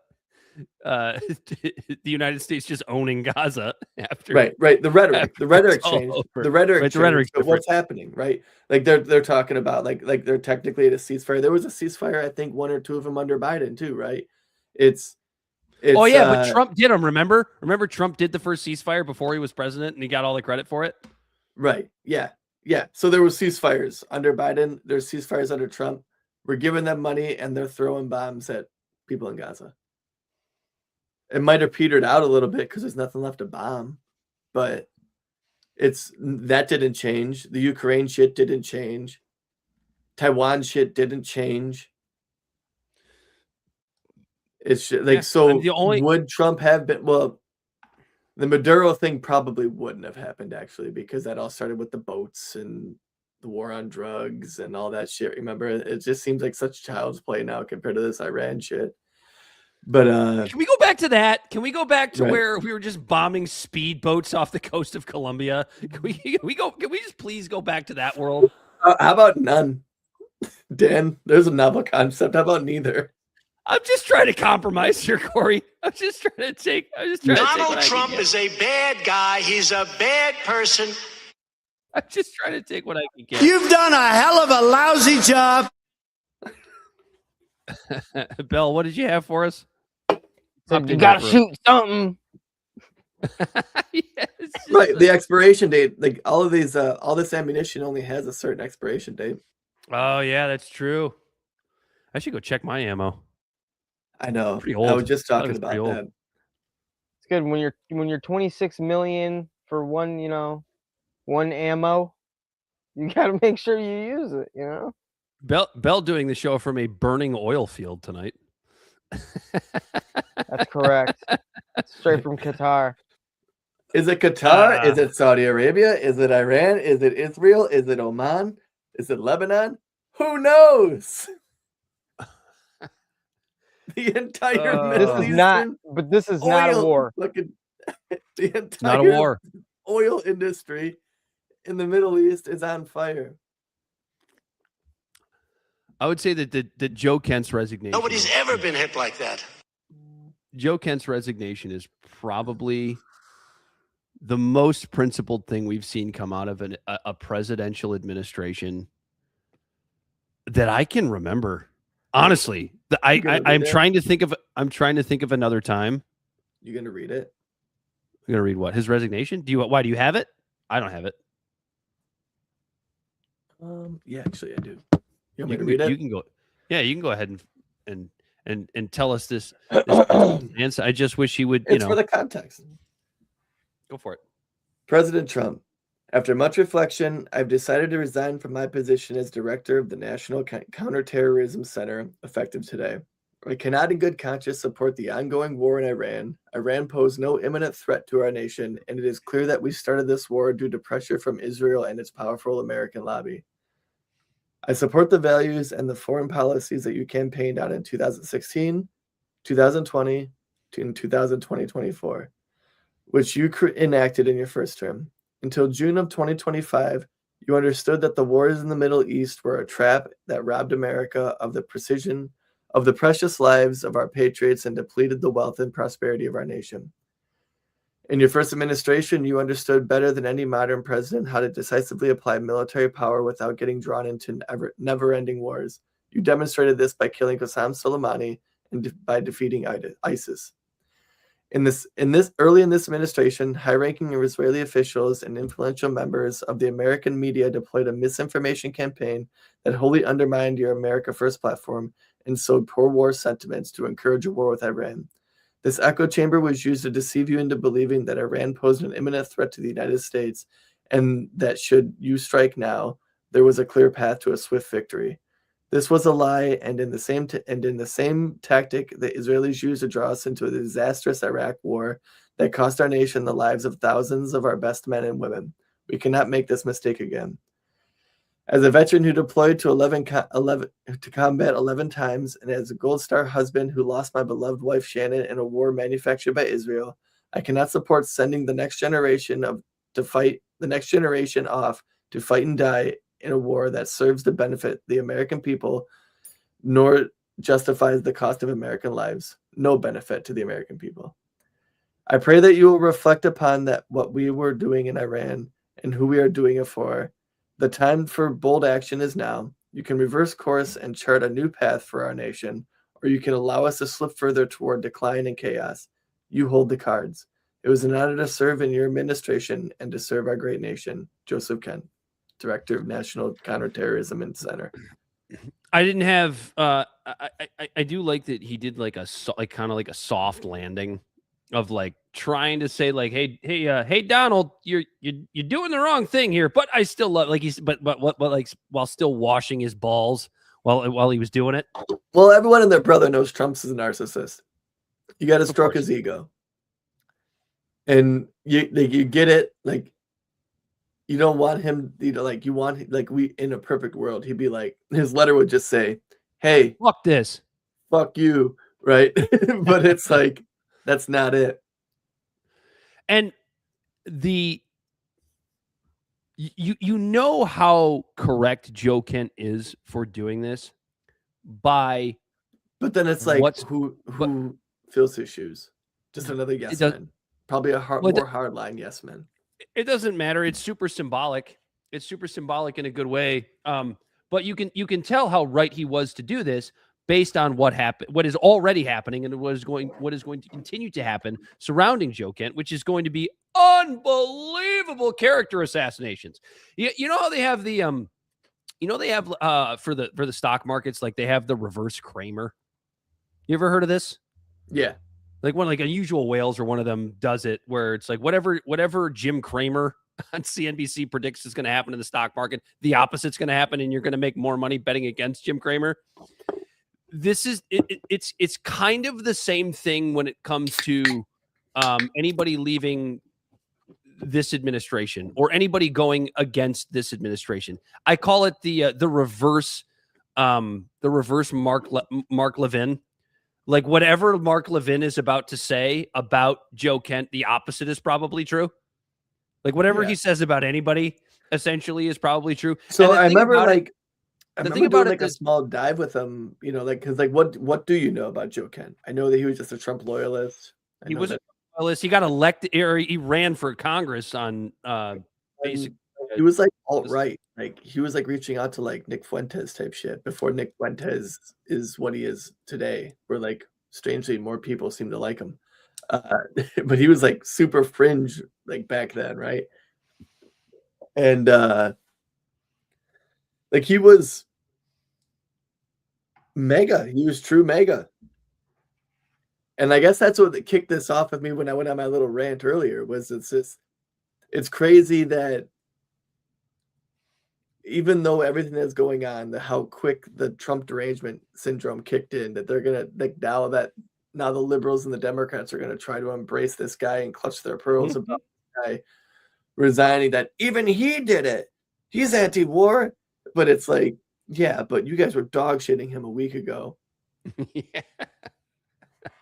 the United States just owning Gaza after. Right. The rhetoric changed. The rhetoric changed. The rhetoric's but what's happening, right? Like they're talking about like they're technically at a ceasefire. There was a ceasefire, I think, one or two of them under Biden too, right? It's oh yeah, but Trump did them. Remember Trump did the first ceasefire before he was president, and he got all the credit for it. Right. Yeah. So there was ceasefires under Biden. There's ceasefires under Trump. We're giving them money, and they're throwing bombs at people in Gaza. It might have petered out a little bit because there's nothing left to bomb, but that didn't change. The Ukraine shit didn't change. Taiwan shit didn't change. It's like, so would Trump have been, well, the Maduro thing probably wouldn't have happened actually, because that all started with the boats and the war on drugs and all that shit. Remember, it just seems like such child's play now compared to this Iran shit. But can we go back to that? Can we go back to where we were just bombing speedboats off the coast of Colombia? Can we just please go back to that world? How about none? Dan, there's a novel concept. How about neither? I'm just trying to compromise here, Corey. Donald Trump is a bad guy. He's a bad person. I'm just trying to take what I can get. You've done a hell of a lousy job. Bell, what did you have for us? You gotta shoot something. Yes. Right, the expiration date. Like all this ammunition only has a certain expiration date. Oh yeah, that's true. I should go check my ammo. I know. Pretty old. I was just talking about that. It's good when you're 26 million for one ammo. You gotta make sure you use it. Bell doing the show from a burning oil field tonight. That's correct. Straight from Qatar. Is it Qatar? Is it Saudi Arabia? Is it Iran? Is it Israel? Is it Oman? Is it Lebanon? Who knows? The entire Middle Eastern this is not a war. The entire not a war. Oil industry in the Middle East is on fire. I would say that Joe Kent's resignation. Nobody's ever been hit like that. Joe Kent's resignation is probably the most principled thing we've seen come out of a presidential administration that I can remember. Honestly, I'm trying to think of another time. You gonna read it? I'm gonna read what? His resignation? Why do you have it? I don't have it. Yeah, actually I do. You want me to read it? You can go. Yeah, you can go ahead and tell us this answer. I just wish he would. It's for the context. Go for it. President Trump. After much reflection, I've decided to resign from my position as director of the National Counter-Terrorism Center, effective today. I cannot in good conscience support the ongoing war in Iran. Iran posed no imminent threat to our nation, and it is clear that we started this war due to pressure from Israel and its powerful American lobby. I support the values and the foreign policies that you campaigned on in 2016, 2020, and 2024, which you enacted in your first term. Until June of 2025, you understood that the wars in the Middle East were a trap that robbed America of the precious lives of our patriots and depleted the wealth and prosperity of our nation. In your first administration, you understood better than any modern president how to decisively apply military power without getting drawn into never-ending wars. You demonstrated this by killing Qasem Soleimani and by defeating ISIS. Early in this administration, high-ranking Israeli officials and influential members of the American media deployed a misinformation campaign that wholly undermined your America First platform and sowed pro-war sentiments to encourage a war with Iran. This echo chamber was used to deceive you into believing that Iran posed an imminent threat to the United States and that should you strike now, there was a clear path to a swift victory. This was a lie, and in the same tactic the Israelis used to draw us into a disastrous Iraq war that cost our nation the lives of thousands of our best men and women. We cannot make this mistake again. As a veteran who deployed to combat 11 times, and as a Gold Star husband who lost my beloved wife Shannon in a war manufactured by Israel, I cannot support sending the next generation off to fight and die in a war that serves to benefit the American people, nor justifies the cost of American lives. no benefit to the American people. I pray that you will reflect upon that what we were doing in Iran and who we are doing it for. The time for bold action is now. You can reverse course and chart a new path for our nation, or you can allow us to slip further toward decline and chaos. You hold the cards. It was an honor to serve in your administration and to serve our great nation. Joseph Kent, Director of National Counter-Terrorism Center. I didn't have. I do like that he did like a kind of like a soft landing of like trying to say like, hey Donald, you're doing the wrong thing here, but I still love like he's but like while still washing his balls while he was doing it. Well, everyone and their brother knows Trump's a narcissist. You got to stroke his ego, and you get it. Like, you don't want him, like you want, like we in a perfect world, he'd be like, his letter would just say, "Hey, fuck this, fuck you," right? But it's like that's not it. And you know how correct Joe Kent is for doing this by. But then it's like who fills his shoes? Just another yes man. Probably a more hardline yes man. It doesn't matter. It's super symbolic. It's super symbolic in a good way. But you can tell how right he was to do this based on what happened, what is already happening, and what is going to continue to happen surrounding Joe Kent, which is going to be unbelievable character assassinations. You know how they have the for the stock markets, like they have the reverse Kramer. You ever heard of this? Yeah. Like Unusual Whales or one of them does it where it's like whatever Jim Cramer on CNBC predicts is going to happen in the stock market, the opposite's going to happen, and you're going to make more money betting against Jim Cramer. This is it's kind of the same thing when it comes to anybody leaving this administration or anybody going against this administration. I call it the reverse Mark Levin. Like whatever Mark Levin is about to say about Joe Kent, the opposite is probably true. Like whatever he says about anybody, essentially, is probably true. So I remember doing a small dive with him, because what do you know about Joe Kent? I know that he was just a Trump loyalist. He was a loyalist. He got elected, or he ran for Congress on basically. He was like alt-right. Like he was like reaching out to like Nick Fuentes type shit before Nick Fuentes is what he is today, where like strangely more people seem to like him. But he was like super fringe like back then, right? And like he was mega. He was true mega. And I guess that's what kicked this off of me when I went on my little rant earlier. It's crazy that even though everything that's going on, how quick the Trump derangement syndrome kicked in, that they're gonna like now the liberals and the Democrats are gonna try to embrace this guy and clutch their pearls about this guy resigning. That even he did it. He's anti-war, but it's like, yeah, but you guys were dog shitting him a week ago.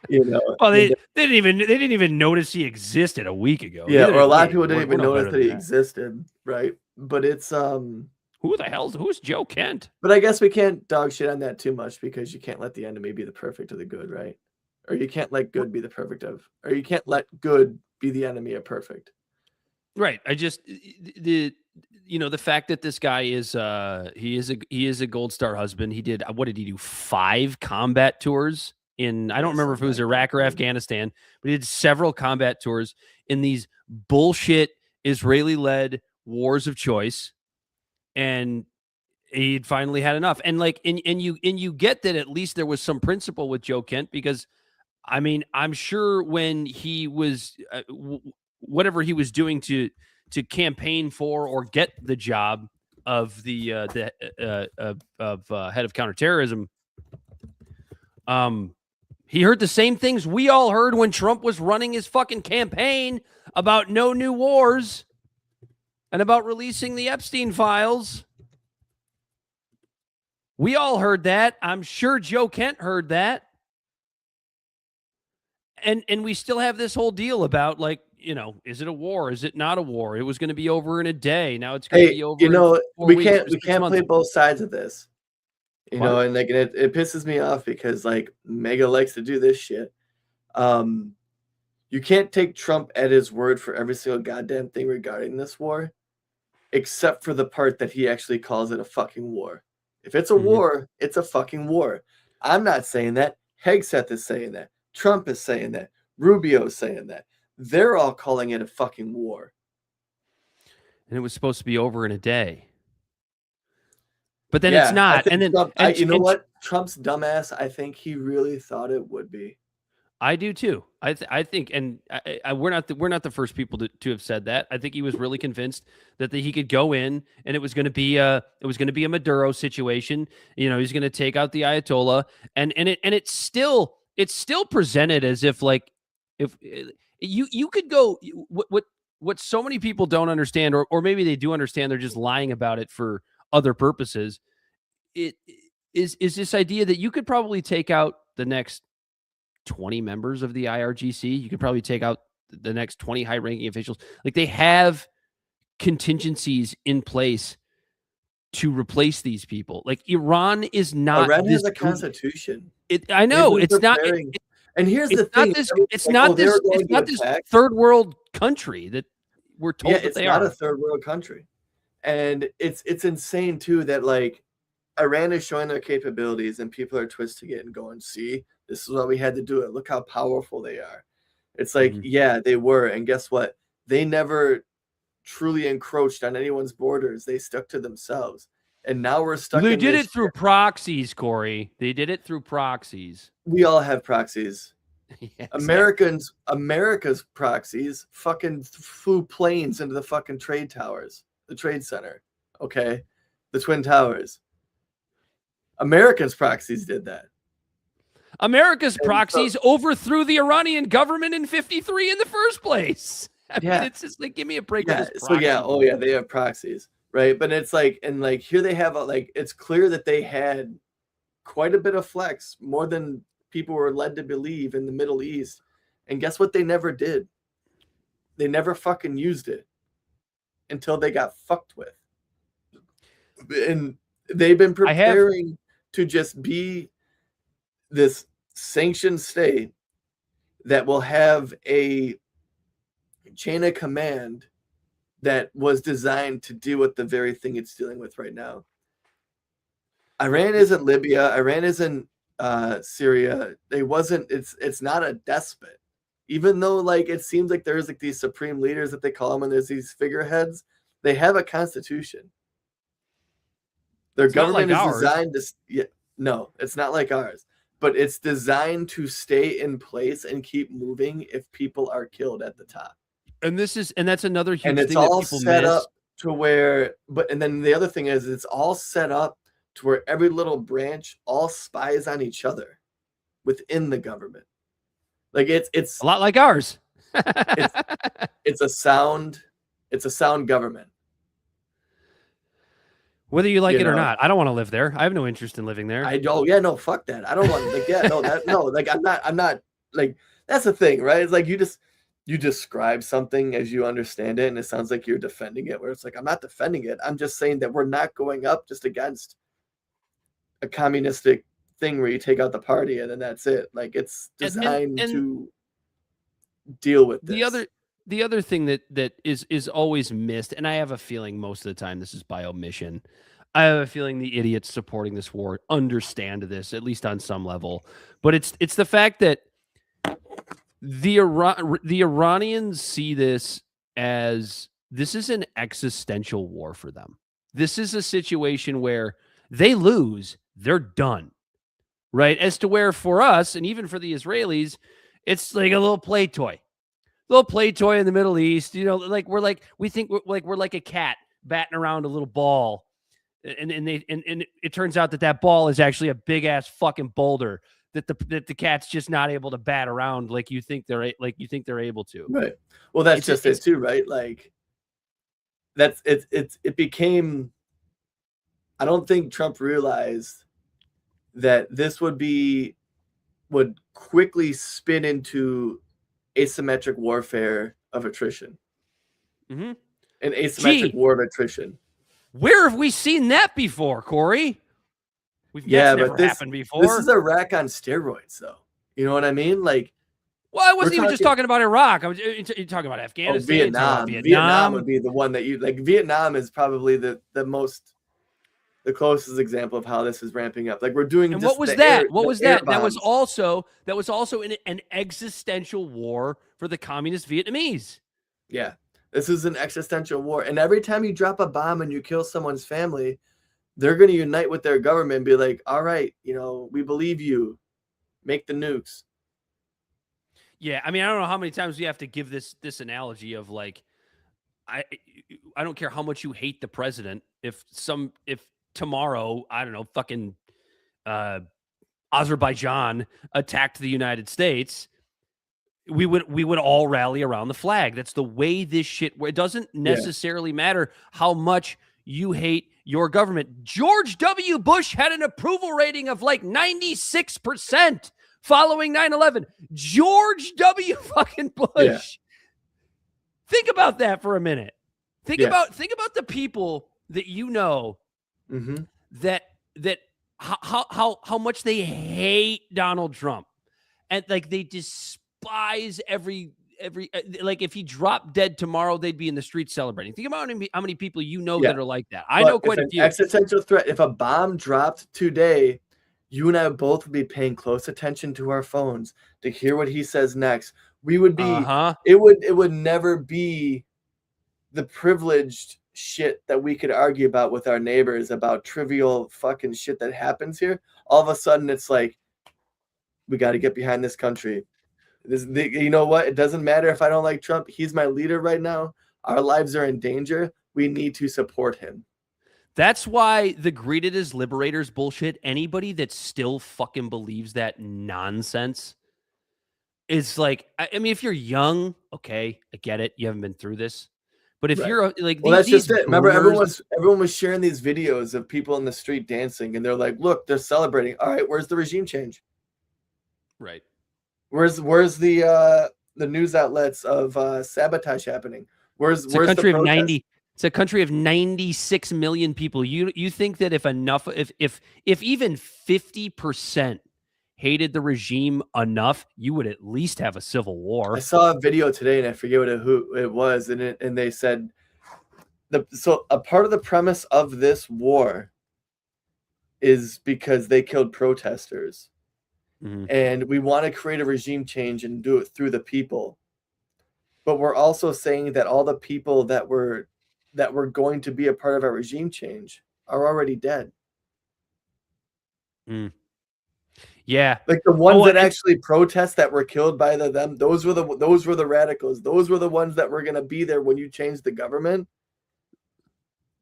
Yeah. Well, they didn't even notice he existed a week ago. Yeah, or a lot of people didn't even notice that he existed, right? But it's who's Joe Kent? But I guess we can't dog shit on that too much because you can't let the enemy be the perfect of the good, right? Or you can't let good be the perfect of, or you can't let good be the enemy of perfect. Right. I just the fact that this guy is he is a Gold Star husband. He did, what did he do? 5 combat tours in, I don't remember if it was Iraq or Afghanistan, but he did several combat tours in these bullshit Israeli-led wars of choice. And he'd finally had enough. And like, and you get that at least there was some principle with Joe Kent, because I mean, I'm sure when he was whatever he was doing to campaign for or get the job of the head of counterterrorism, he heard the same things we all heard when Trump was running his fucking campaign about no new wars and about releasing the Epstein files. We all heard that. I'm sure Joe Kent heard that. And we still have this whole deal about, like, is it a war? Is it not a war? It was going to be over in a day. Now it's going to be over. We can't play both sides of this. And like it pisses me off because like MAGA likes to do this shit. You can't take Trump at his word for every single goddamn thing regarding this war, except for the part that he actually calls it a fucking war. If it's a war, it's a fucking war. I'm not saying that. Hegseth is saying that. Trump is saying that. Rubio is saying that. They're all calling it a fucking war. And it was supposed to be over in a day. But then it's not. And then Trump, you know what? Trump's dumbass, I think he really thought it would be. I do too. I think, and we're not the first people to have said that. I think he was really convinced that he could go in and it was going to be a Maduro situation. You know, he's going to take out the Ayatollah, and it's still presented as if like if you could go what so many people don't understand, or maybe they do understand, they're just lying about it for other purposes. It is this idea that you could probably take out the next 20 members of the IRGC. You could probably take out the next 20 high-ranking officials. Like, they have contingencies in place to replace these people. Like, Iran is not. Iran has a constitution. I know it's not. And here's the thing: it's not this third world country that we're told that they are. It's not a third world country, and it's insane too that like Iran is showing their capabilities, and people are twisting it and going, "See, this is why we had to do it. Look how powerful they are." It's like, yeah, they were. And guess what? They never truly encroached on anyone's borders. They stuck to themselves. And now we're stuck. They did it through proxies, Corey. They did it through proxies. We all have proxies. Yeah, America's proxies fucking flew planes into the fucking trade towers, the trade center. Okay. The Twin Towers. America's proxies did that. America's proxies overthrew the Iranian government in 1953 in the first place. I mean, it's just like, give me a break. Yeah. So yeah, they have proxies, right? But it's like, and like here they have it's clear that they had quite a bit of flex, more than people were led to believe in the Middle East. And guess what? They never did. They never fucking used it until they got fucked with. And they've been preparing to just be this sanctioned state that will have a chain of command that was designed to deal with the very thing it's dealing with right now. Iran isn't Libya. Iran isn't Syria. It's not a despot. Even though like it seems like there's like these supreme leaders that they call them, and there's these figureheads, they have a constitution. Their government is designed to no, it's not like ours. But it's designed to stay in place and keep moving if people are killed at the top. And that's another huge thing. And it's all set up to where, and then the other thing is it's all set up to where every little branch all spies on each other within the government. Like it's a lot like ours. it's a sound government. Whether you like it or not, I don't want to live there. I have no interest in living there. Fuck that. I don't want to. I'm not like, that's the thing, right? It's like you describe something as you understand it, and it sounds like you're defending it, where it's like, I'm not defending it. I'm just saying that we're not going up just against a communistic thing where you take out the party and then that's it. Like, it's designed to deal with this. The other thing that is always missed, and I have a feeling most of the time this is by omission. I have a feeling the idiots supporting this war understand this, at least on some level. But it's the fact that the Iranians see this as this is an existential war for them. This is a situation where they lose, they're done. Right? As to where for us, and even for the Israelis, it's like a little play toy. Little play toy in the Middle East, we think we're like a cat batting around a little ball, and it turns out that ball is actually a big ass fucking boulder that the cat's just not able to bat around like you think they're able to. Right. Well, that's just it too, right? Like it became. I don't think Trump realized that this would quickly spin into asymmetric warfare of attrition. Mm-hmm. An asymmetric war of attrition. Where have we seen that before, Corey? That's never happened before. This is Iraq on steroids, though. You know what I mean? Like, Well, I wasn't even just talking about Iraq. I was you're talking about Afghanistan. Vietnam. Vietnam would be the one that you like. Vietnam is probably the closest example of how this is ramping up. Like we're doing. And what was that? What was that? That was also an existential war for the communist Vietnamese. Yeah, this is an existential war, and every time you drop a bomb and you kill someone's family, they're going to unite with their government and be like, "All right, we believe you. Make the nukes." Yeah, I mean, I don't know how many times we have to give this analogy of like, I don't care how much you hate the president. If tomorrow, I don't know, fucking Azerbaijan attacked the United States, we would all rally around the flag. That's the way this shit. It doesn't necessarily matter how much you hate your government. George W. Bush had an approval rating of like 96%. Following 9/11, George W. fucking Bush. Yeah. Think about that for a minute. Think about the people that that how much they hate Donald Trump, and like they despise every like if he dropped dead tomorrow, they'd be in the streets celebrating. Think about how many people that are like that. I know quite a few. Existential threat. If a bomb dropped today, you and I both would be paying close attention to our phones to hear what he says next. We would be, it would never be the privileged shit that we could argue about with our neighbors about trivial fucking shit that happens here. All of a sudden it's like, we got to get behind this country. You know what? It doesn't matter if I don't like Trump. He's my leader right now. Our lives are in danger. We need to support him. That's why the greeted as liberators bullshit, anybody that still fucking believes that nonsense is like, I mean, if you're young, okay, I get it. You haven't been through this. But if you're like, well, that's just it. Remember, everyone was sharing these videos of people in the street dancing, and they're like, look, they're celebrating. All right, where's the regime change? Right. Where's the news outlets of sabotage happening? Where's the country of 90? It's a country of 96 million people. You think that if even 50% hated the regime enough, you would at least have a civil war. I saw a video today, and I forget who it was, and they said so a part of the premise of this war is because they killed protesters, and we want to create a regime change and do it through the people. But we're also saying that all the people that were going to be a part of our regime change are already dead. Yeah, like the ones that actually protest that were killed by them. Those were the radicals. Those were the ones that were going to be there when you changed the government.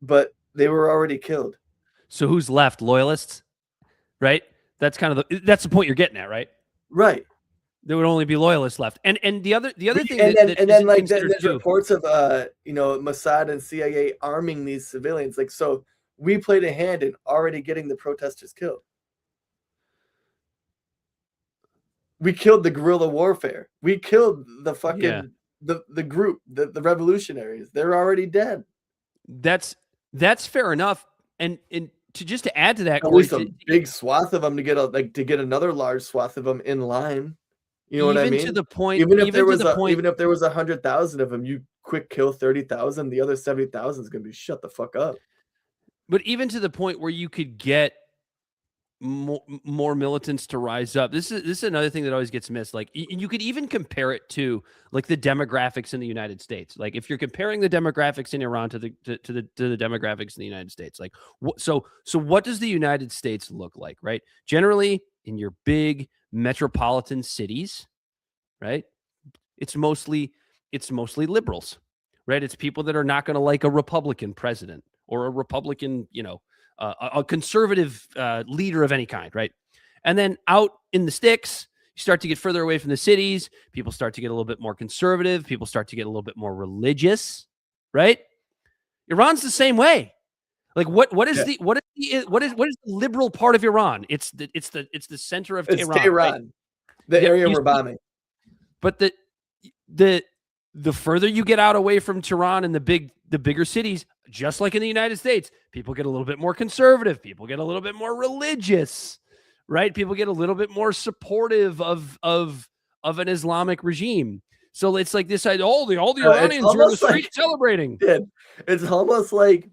But they were already killed. So who's left? Loyalists, right? That's kind of that's the point you're getting at, right? Right. There would only be loyalists left, and the other thing, there's reports of Mossad and CIA arming these civilians. Like, so we played a hand in already getting the protesters killed. We killed the guerrilla warfare. We killed the fucking the group, the revolutionaries. They're already dead. That's fair enough, and to add to that, at least a big swath of them to get another large swath of them in line. You know what I mean? To the point, even if there was 100,000 of them, you quick kill 30,000. The other 70,000 is going to be shut the fuck up. But even to the point where you could get more militants to rise up. This is another thing that always gets missed. Like, you could even compare it to like the demographics in the United States. Like, if you're comparing the demographics in Iran to the demographics in the United States, like so what does the United States look like, right? Generally, in your big metropolitan cities, right? It's mostly liberals, right? It's people that are not going to like a Republican president or a Republican, a conservative leader of any kind, right? And then out in the sticks, you start to get further away from the cities. People start to get a little bit more conservative. People start to get a little bit more religious, right? Iran's the same way. Like, what is the liberal part of Iran? It's the center of Tehran. Tehran, right? The area we're bombing. But the further you get out away from Tehran and the bigger cities, just like in the United States, people get a little bit more conservative. People get a little bit more religious, right? People get a little bit more supportive of of an Islamic regime. So it's like this side, all the Iranians are in the street celebrating. It's almost like,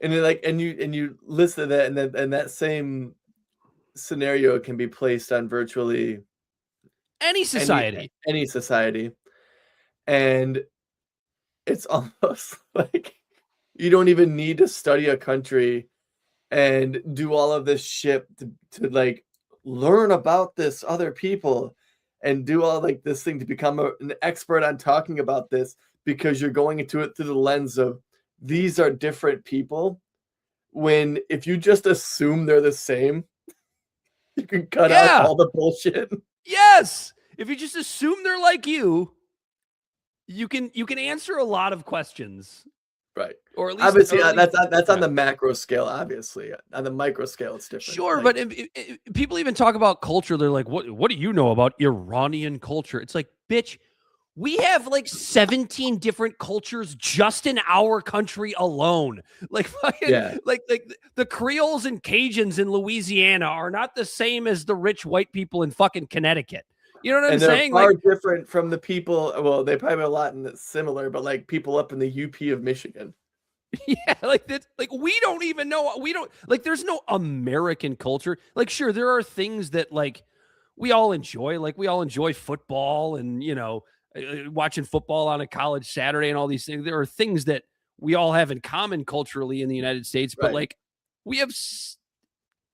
and you listen to that, and that same scenario can be placed on virtually any society. Any society. And it's almost like you don't even need to study a country and do all of this shit to like learn about this other people and do all like this thing to become an expert on talking about this, because you're going into it through the lens of these are different people. When if you just assume they're the same, you can cut out all the bullshit. Yes. If you just assume they're like you can answer a lot of questions. Right. Or at least obviously that's on the macro scale. Obviously, on the micro scale, it's different. Sure, but people even talk about culture. They're like, "What do you know about Iranian culture?" It's like, bitch, we have like 17 different cultures just in our country alone. Like, fucking, like the Creoles and Cajuns in Louisiana are not the same as the rich white people in fucking Connecticut. You know what I'm saying? They're far different from the people. Well, they probably have a lot in that's similar, but like people up in the UP of Michigan. Yeah, like that. Like we don't even know. We don't like. There's no American culture. Like, sure, there are things that like we all enjoy. Like we all enjoy football, and watching football on a college Saturday, and all these things. There are things that we all have in common culturally in the United States, but like we have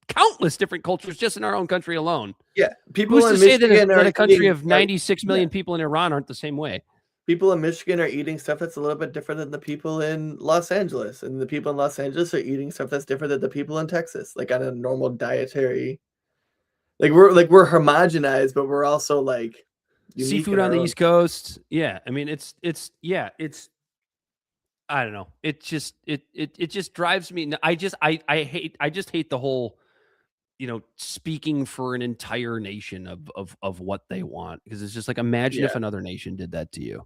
countless different cultures just in our own country alone. Yeah, people who's in to say Michigan that are a country eating, of 96 million people in Iran aren't the same way. People in Michigan are eating stuff that's a little bit different than the people in Los Angeles, and the people in Los Angeles are eating stuff that's different than the people in Texas. Like on a normal dietary, we're homogenized, but we're also like seafood on the East Coast. Yeah, I mean it's I don't know. It just drives me. I just hate the whole, speaking for an entire nation of what they want, because it's just like, imagine if another nation did that to you.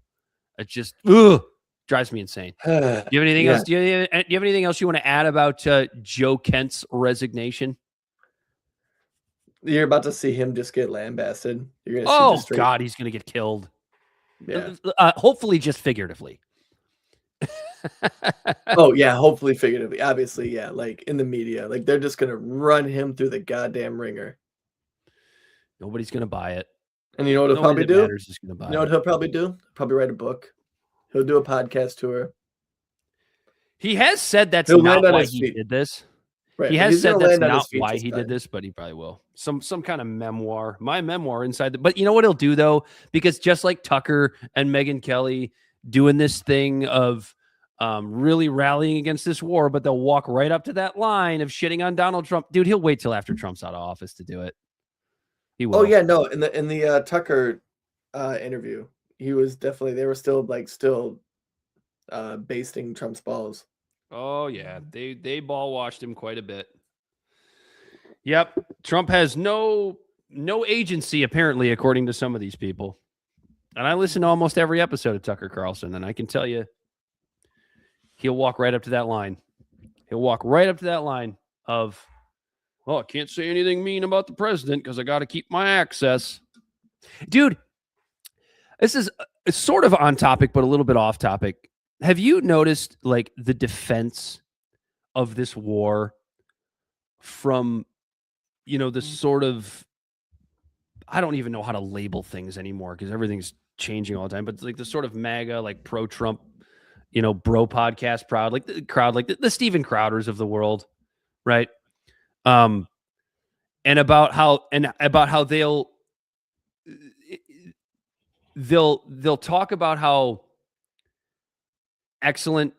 It just drives me insane. Do you have anything else? Do you have anything else you want to add about Joe Kent's resignation? You're about to see him just get lambasted. You're gonna see God, he's gonna get killed. Yeah. Hopefully, just figuratively. Oh yeah, hopefully figuratively. Obviously, yeah. Like in the media, like they're just gonna run him through the goddamn ringer. Nobody's gonna buy it. And you know what he'll probably do? You know what he'll probably do? Probably write a book. He'll do a podcast tour. He has said that's not why he did this. Right. He has said that's not why he did this, but he probably will. Some kind of memoir. My memoir inside. But you know what he'll do though? Because just like Tucker and Megyn Kelly doing this thing of really rallying against this war, but they'll walk right up to that line of shitting on Donald Trump. Dude, he'll wait till after Trump's out of office to do it. He will. Oh yeah, no. In the Tucker interview, he was definitely. They were still basting Trump's balls. Oh yeah, they ball washed him quite a bit. Yep, Trump has no agency apparently, according to some of these people. And I listen to almost every episode of Tucker Carlson, and I can tell you, he'll walk right up to that line. He'll walk right up to that line of, well, I can't say anything mean about the president because I got to keep my access. Dude, this is sort of on topic, but a little bit off topic. Have you noticed like the defense of this war from, the sort of, I don't even know how to label things anymore because everything's changing all the time, but like the sort of MAGA, like pro-Trump, bro podcast crowd, like the crowd, like the Steven Crowders of the world. Right. And about how they'll talk about how excellent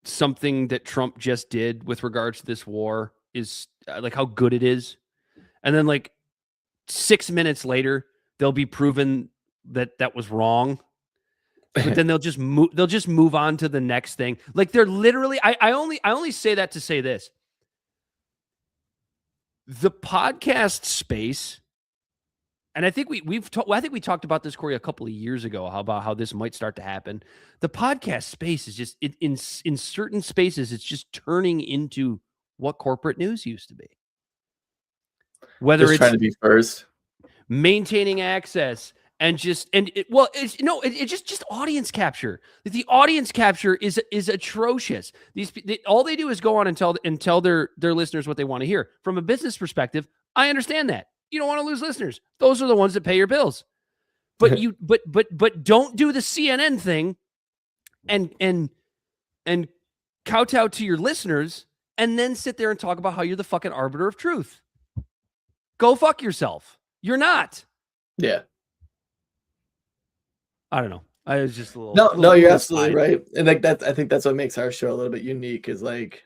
something that Trump just did with regards to this war is, like how good it is. And then like 6 minutes later, they'll be proven that was wrong. But then they'll just move on to the next thing. Like they're literally, I only say that to say this. The podcast space, and I think we talked about this, Corey, a couple of years ago, about how this might start to happen. The podcast space is just in certain spaces, it's just turning into what corporate news used to be. Whether just it's trying to be first, maintaining access, and just it's just audience capture. The audience capture is atrocious. All they do is go on and tell their listeners what they want to hear. From a business perspective, I understand that. You don't want to lose listeners. Those are the ones that pay your bills. But but don't do the CNN thing and kowtow to your listeners and then sit there and talk about how you're the fucking arbiter of truth. Go fuck yourself. You're not. Yeah. I don't know. I was just a little. No, you're absolutely right. And like that, I think that's what makes our show a little bit unique. Is like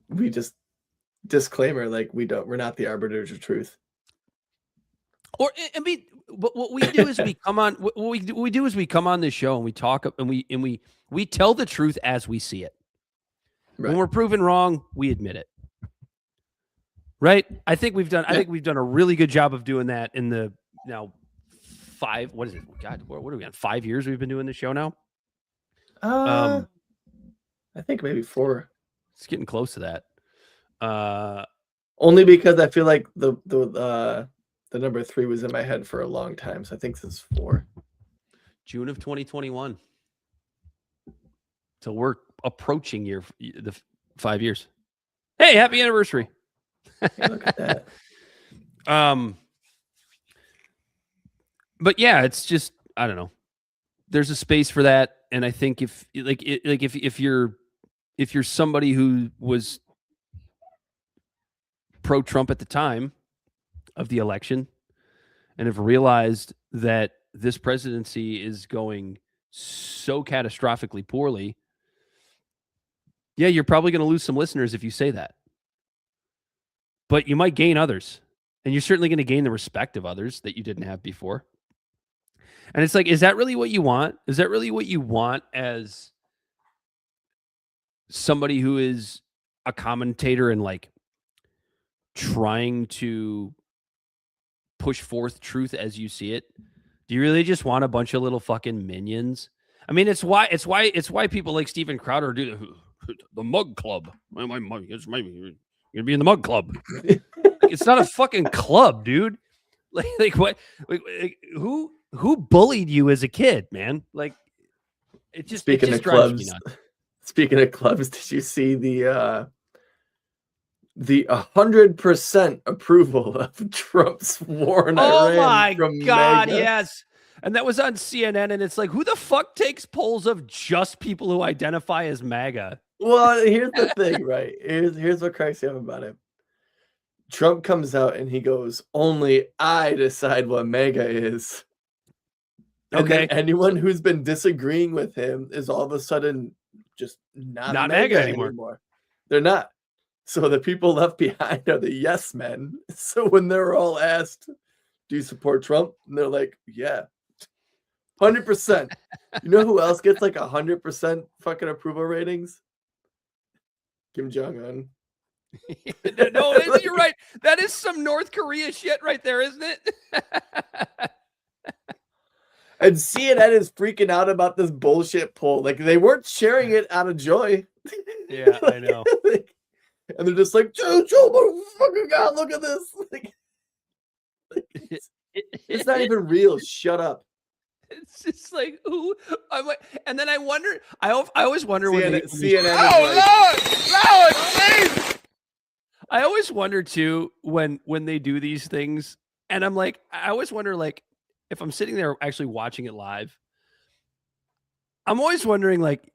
we just disclaimer, like we're not the arbiters of truth. Or I mean, what we do is we come on. What we do is we come on this show and we talk and we tell the truth as we see it. Right. When we're proven wrong, we admit it. Right? I think we've done a really good job of doing that in the now 5. What is it? God, what are we on? 5 years we've been doing the show now. I think maybe 4. It's getting close to that. Only because I feel like the number 3 was in my head for a long time, so I think this is 4. June of 2021. So we're approaching the 5 years. Hey, happy anniversary! Hey, look at that. But yeah, it's just I don't know. There's a space for that, and I think if you're somebody who was pro-Trump at the time of the election and have realized that this presidency is going so catastrophically poorly, yeah, you're probably going to lose some listeners if you say that. But you might gain others, and you're certainly going to gain the respect of others that you didn't have before. And it's like, is that really what you want? Is that really what you want as somebody who is a commentator and like trying to push forth truth as you see it? Do you really just want a bunch of little fucking minions? I mean, it's why people like Steven Crowder do the Mug Club. You're gonna be in the Mug Club. It's not a fucking club, dude. Like what? Like, who bullied you as a kid, man? Like, it just Speaking of clubs, did you see the 100% approval of Trump's war in Iran? Oh my God, MAGA? yes. And that was on CNN, and it's like, who the fuck takes polls of just people who identify as MAGA? Well, here's the thing, right? Here's what cracks me up about it. Trump comes out and he goes, "Only I decide what MAGA is." And okay. then anyone who's been disagreeing with him is all of a sudden just not MAGA anymore. They're not. So the people left behind are the yes men. So when they're all asked, "Do you support Trump?" and they're like, "Yeah, 100%." You know who else gets like 100% fucking approval ratings? Kim Jong-un. No, you're right. That is some North Korea shit right there, isn't it? And CNN is freaking out about this bullshit poll. Like, they weren't sharing it out of joy. Yeah, I know. And they're just like, Joe, motherfucking God, look at this. It's not even real. Shut up. It's just like, who? I'm like, and then I wonder. I always wonder when CNN. Lord, please! I always wonder too when they do these things, and I'm like, I always wonder, like, if I'm sitting there actually watching it live, I'm always wondering, like,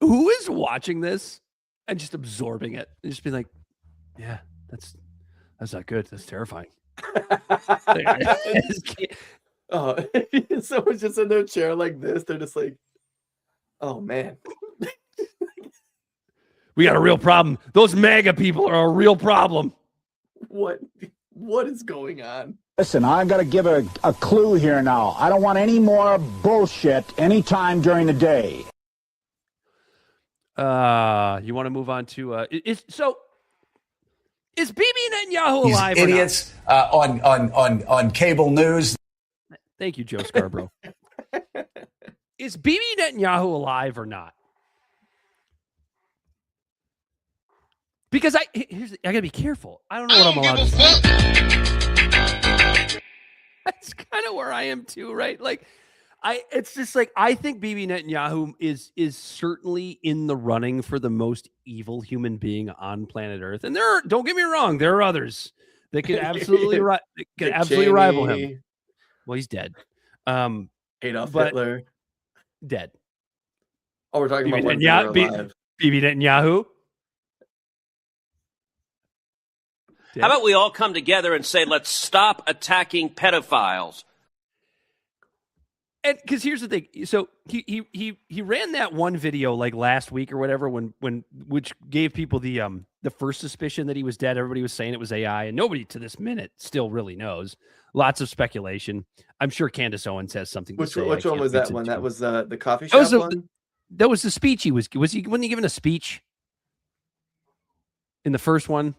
who is watching this and just absorbing it and just being like, yeah, that's not good. That's terrifying. Oh, someone's just in their chair like this. They're just like, oh man. We got a real problem. Those MAGA people are a real problem. What is going on? Listen, I've got to give a clue here now. I don't want any more bullshit anytime during the day. You want to move on to is Bibi Netanyahu alive? Idiots on cable news. Thank you, Joe Scarborough. Is Bibi Netanyahu alive or not? Because I gotta be careful. I don't know what I'm allowed to say. That's kind of where I am too, right? Like, it's just like I think Bibi Netanyahu is certainly in the running for the most evil human being on planet Earth. And don't get me wrong, there are others that could absolutely rival him. Well, he's dead. Adolf Hitler dead. Oh, we're talking about ones that are alive. Bibi Netanyahu. How about we all come together and say, let's stop attacking pedophiles? And because here's the thing, so he ran that one video like last week or whatever, which gave people the first suspicion that he was dead. Everybody was saying it was AI, and nobody to this minute still really knows. Lots of speculation. I'm sure Candace Owens has something to say. Which one was that one? That was the coffee shop one? That was the speech he was. Wasn't he giving a speech in the first one?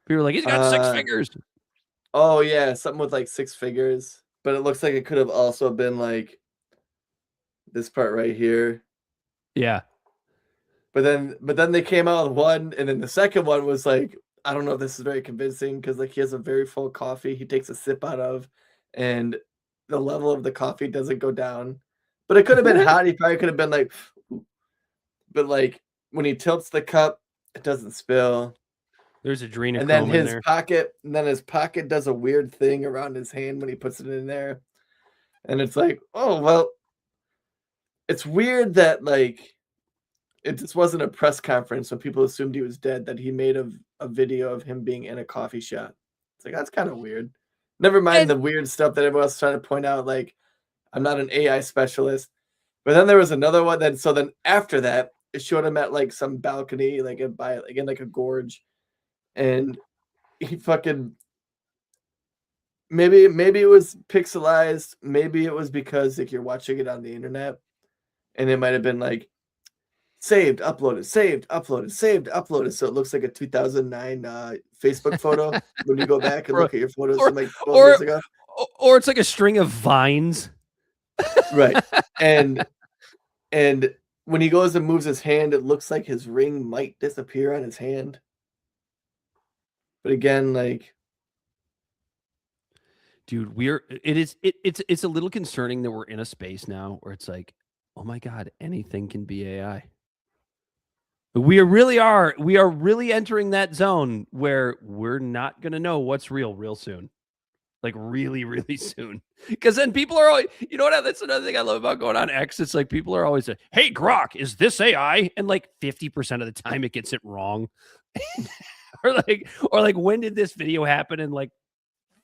People were like, he's got 6 figures. Oh yeah, something with like 6 figures. But it looks like it could have also been like this part right here. Yeah. But then they came out with one, and then the second one was like, I don't know if this is very convincing because like he has a very full coffee he takes a sip out of, and the level of the coffee doesn't go down. But it could have been hot. He probably could have been like, but like when he tilts the cup, it doesn't spill. There's adrenochrome and then in there. His pocket does a weird thing around his hand when he puts it in there. And it's like, oh, well, it's weird that like it just wasn't a press conference when people assumed he was dead, that he made a video of him being in a coffee shop. It's like, that's kind of weird. Never mind the weird stuff that everyone else is trying to point out, like, I'm not an AI specialist. But then there was another one. Then after that, it showed him at like some balcony, like in like a gorge. And he fucking maybe it was pixelized, maybe it was because like you're watching it on the internet, and it might have been like saved, uploaded, saved, uploaded, saved, uploaded. So it looks like a 2009 Facebook photo when you go back and look at your photos from like 12 years ago. Or it's like a string of vines. Right. And when he goes and moves his hand, it looks like his ring might disappear on his hand. But again, like, dude, it's a little concerning that we're in a space now where it's like, oh my God, anything can be AI. We are really entering that zone where we're not going to know what's real soon. Like really, really soon. Because then people are always, you know what? That's another thing I love about going on X. It's like people are always like, hey, Grok, is this AI? And like 50% of the time it gets it wrong. or like when did this video happen? And like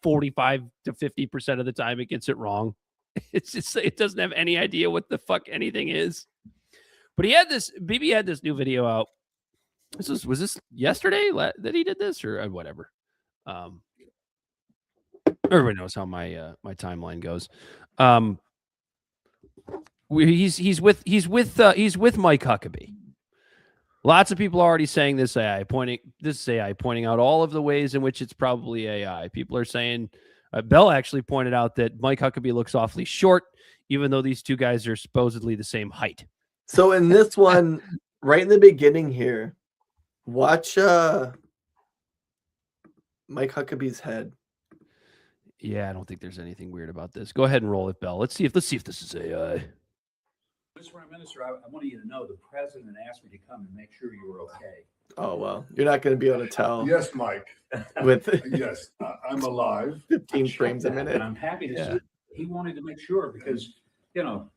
45 to 50% of the time it gets it wrong. It's just, it doesn't have any idea what the fuck anything is. But Bibi had this new video out. Was this yesterday that he did this or whatever? Everybody knows how my timeline goes. He's with Mike Huckabee. Lots of people are already saying this AI pointing out all of the ways in which it's probably AI. People are saying, Bell actually pointed out that Mike Huckabee looks awfully short, even though these two guys are supposedly the same height. So in this one, right in the beginning here, watch Mike Huckabee's head. Yeah, I don't think there's anything weird about this. Go ahead and roll it, Bell. Let's see if this is AI. Mr. Prime Minister, I wanted you to know the president asked me to come and make sure you were okay. Oh, well, you're not going to be able to tell. Yes, Mike. Yes, I'm alive. 15 frames a minute. And I'm happy to see he wanted to make sure because,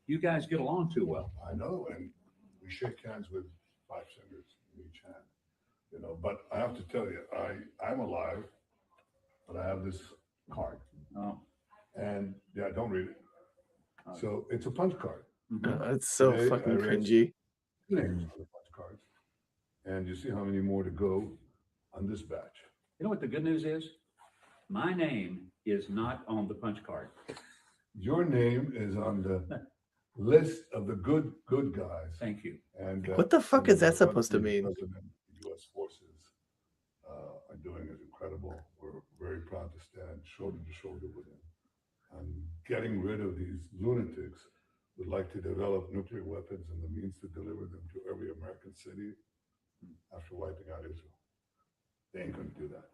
you guys get along too well. I know, and we shake hands with 5 fingers in each hand. But I have to tell you, I'm alive, but I have this card. Oh. And don't read it. So it's a punch card. It's so fucking cringy. Names on the punch cards. And you see how many more to go on this batch. You know what the good news is? My name is not on the punch card. Your name is on the list of the good guys. Thank you. And what the fuck is that supposed to mean? The U.S. forces are doing is incredible. We're very proud to stand shoulder to shoulder with him. And getting rid of these lunatics would like to develop nuclear weapons and the means to deliver them to every American city after wiping out Israel. They ain't going to do that.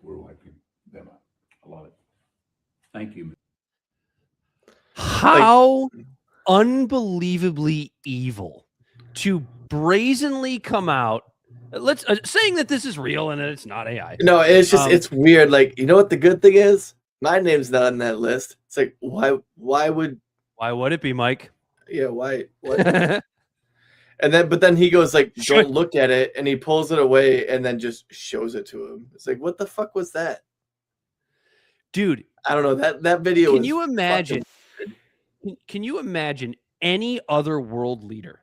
We're wiping them out. I love it. Thank you. How unbelievably evil to brazenly come out, let's saying that this is real and that it's not AI. No, it's just it's weird. Like, you know what the good thing is? My name's not on that list. It's like, why would it be, Mike? Yeah, why? What? But then he goes like, don't look at it, and he pulls it away and then just shows it to him. It's like, what the fuck was that? Dude, I don't know. That video. Can you imagine? Can you imagine any other world leader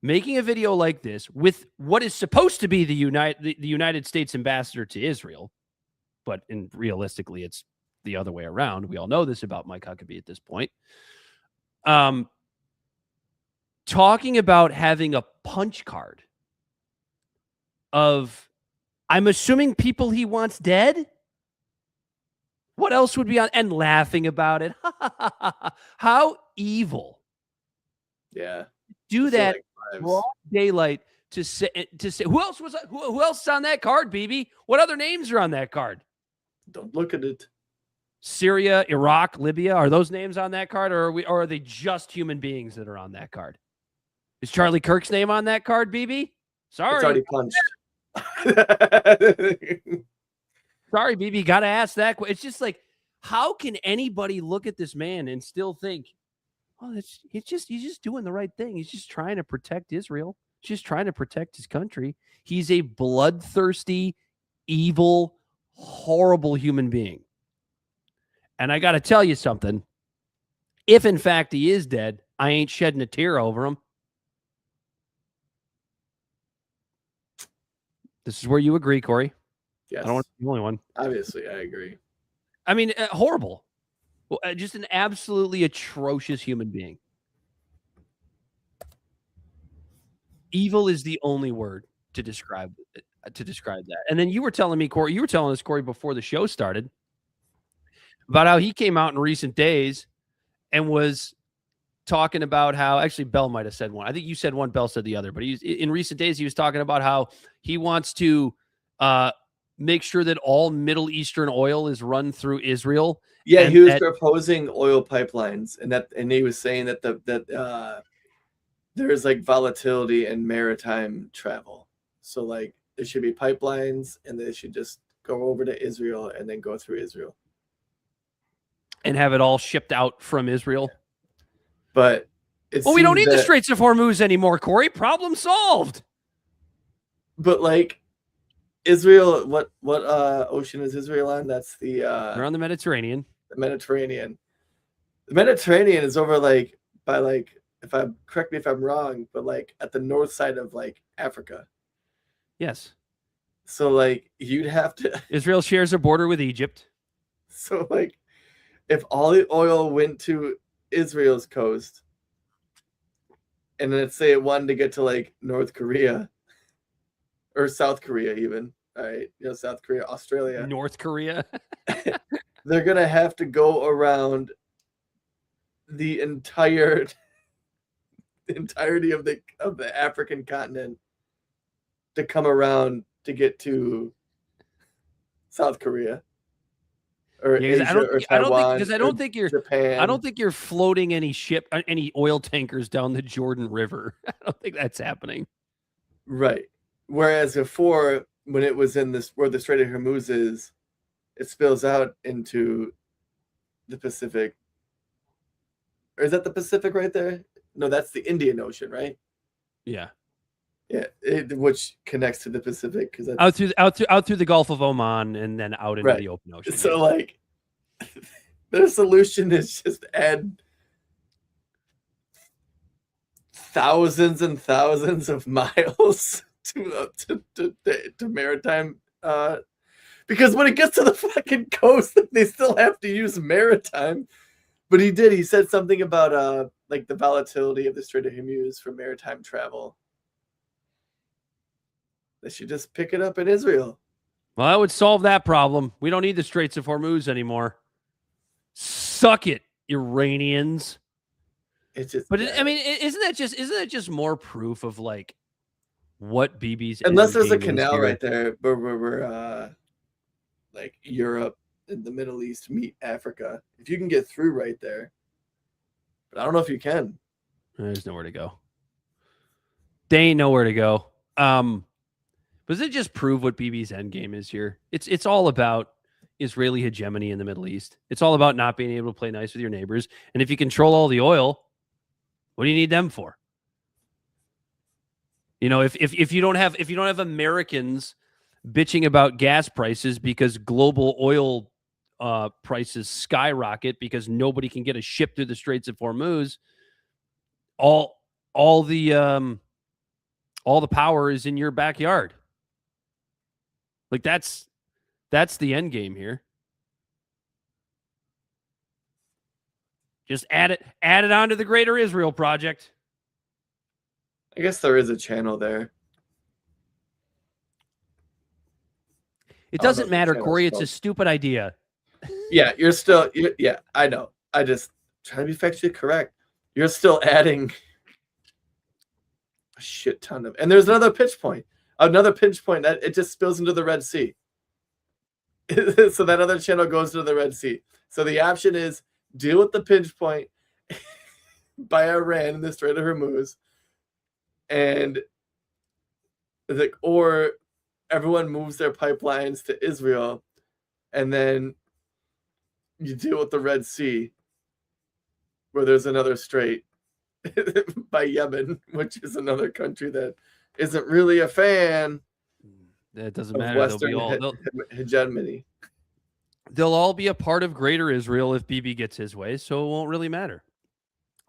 making a video like this with what is supposed to be the United States ambassador to Israel, but realistically, it's the other way around. We all know this about Mike Huckabee at this point. Talking about having a punch card of, I'm assuming people he wants dead. What else would be on? And laughing about it. How evil. Yeah. Do that broad daylight to say who else was who else is on that card, Bibi? What other names are on that card? Don't look at it. Syria, Iraq, Libya, are those names on that card, or are they just human beings that are on that card? Is Charlie Kirk's name on that card, Bibi? Sorry. It's already punched. Sorry, Bibi, gotta ask that. It's just like, how can anybody look at this man and still think, oh, he's just doing the right thing. He's just trying to protect Israel. He's just trying to protect his country. He's a bloodthirsty, evil, horrible human being. And I got to tell you something. If, in fact, he is dead, I ain't shedding a tear over him. This is where you agree, Corey. Yes. I don't want to be the only one. Obviously, I agree. I mean, horrible. Well, just an absolutely atrocious human being. Evil is the only word to describe that. And then you were telling me, Corey, Corey, before the show started, about how he came out in recent days and was talking about how, actually Bell might have said one. I think you said one, Bell said the other, but in recent days, he was talking about how he wants to make sure that all Middle Eastern oil is run through Israel. Yeah, he was proposing oil pipelines, and he was saying that there's like volatility in maritime travel. So like there should be pipelines, and they should just go over to Israel and then go through Israel. And have it all shipped out from Israel. But we don't need the Straits of Hormuz anymore, Corey. Problem solved. But like Israel, what ocean is Israel on? That's the they're on the Mediterranean. The Mediterranean. The Mediterranean is over like by like, correct me if I'm wrong, but like at the north side of like Africa. Yes. So like you'd have to Israel shares a border with Egypt. So like if all the oil went to Israel's coast, and let's say it wanted to get to like North Korea or South Korea even, all right, South Korea, Australia, North Korea, they're gonna have to go around the entirety of the African continent to come around to get to South Korea. Or Asia, or Taiwan, I don't think Japan. I don't think you're floating any oil tankers down the Jordan River. I don't think that's happening. Right. Whereas before, when it was in where the Strait of Hormuz is, it spills out into the Pacific. Or is that the Pacific right there? No, that's the Indian Ocean, right? Yeah. Yeah, which connects to the Pacific because out through the Gulf of Oman and then out into the open ocean. So like, their solution is just add thousands and thousands of miles to maritime. Because when it gets to the fucking coast, they still have to use maritime. But he said something about like the volatility of the Strait of Hormuz for maritime travel. They should just pick it up in Israel. Well, that would solve that problem. We don't need the Straits of Hormuz anymore. Suck it, Iranians. It's just, I mean, isn't that just more proof of like what Bibi's unless there's a canal right there where like Europe in the Middle East meet Africa. If you can get through right there. But I don't know if you can. There's nowhere to go. They ain't nowhere to go. Does it just prove what Bibi's end game is here? It's all about Israeli hegemony in the Middle East. It's all about not being able to play nice with your neighbors. And if you control all the oil, what do you need them for? You know, if you don't have Americans bitching about gas prices because global oil prices skyrocket because nobody can get a ship through the Straits of Hormuz, all the power is in your backyard. Like that's the end game here. Just add it onto the Greater Israel Project. I guess there is a channel there. It doesn't matter, Corey. It's a stupid idea. Yeah, yeah, I know. I just trying to be factually correct. You're still adding a shit ton of, and there's another pinch point that it just spills into the Red Sea. So that other channel goes to the Red Sea. So the option is deal with the pinch point by Iran in the Strait of Hormuz, and like, or everyone moves their pipelines to Israel, and then you deal with the Red Sea, where there's another strait by Yemen, which is another country that isn't really a fan. That doesn't matter. Western hegemony. They'll all be a part of Greater Israel if Bibi gets his way, so it won't really matter.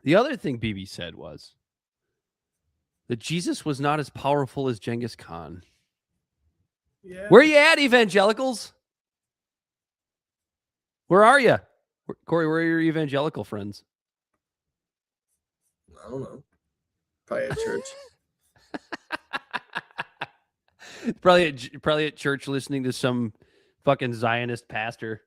The other thing Bibi said was that Jesus was not as powerful as Genghis Khan. Yeah. Where are you at, evangelicals? Where are you? Corey, where are your evangelical friends? I don't know. Probably at church. probably at church listening to some fucking Zionist pastor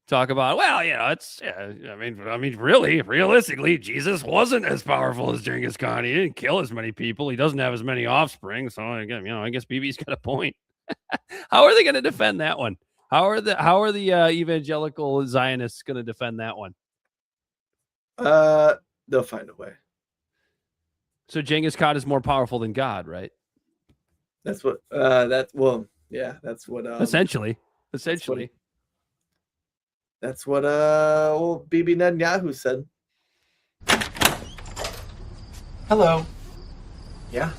talk about, well, you know, it's, I mean, really, realistically, Jesus wasn't as powerful as Genghis Khan. He didn't kill as many people. He doesn't have as many offspring. So again, you know, I guess Bibi's got a point. How are they going to defend that one? How are the evangelical Zionists going to defend that one? They'll find a way. So Genghis Khan is more powerful than God, right? That's what yeah, that's what essentially. That's what old Bibi Netanyahu said. Hello. Yeah.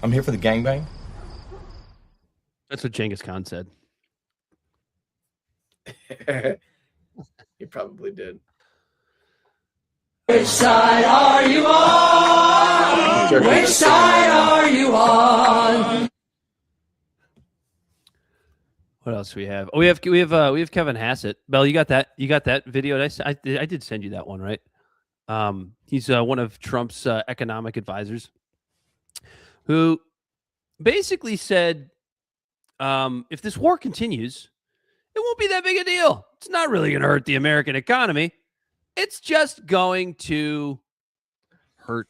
I'm here for the gangbang. That's what Genghis Khan said. He probably did. Which side are you on? Which side are you on? What else do we have? Oh, we have Kevin Hassett. Bell, you got that? You got that video? I did send you that one, right? He's one of Trump's economic advisors, who basically said, if this war continues, it won't be that big a deal. It's not really going to hurt the American economy. It's just going to hurt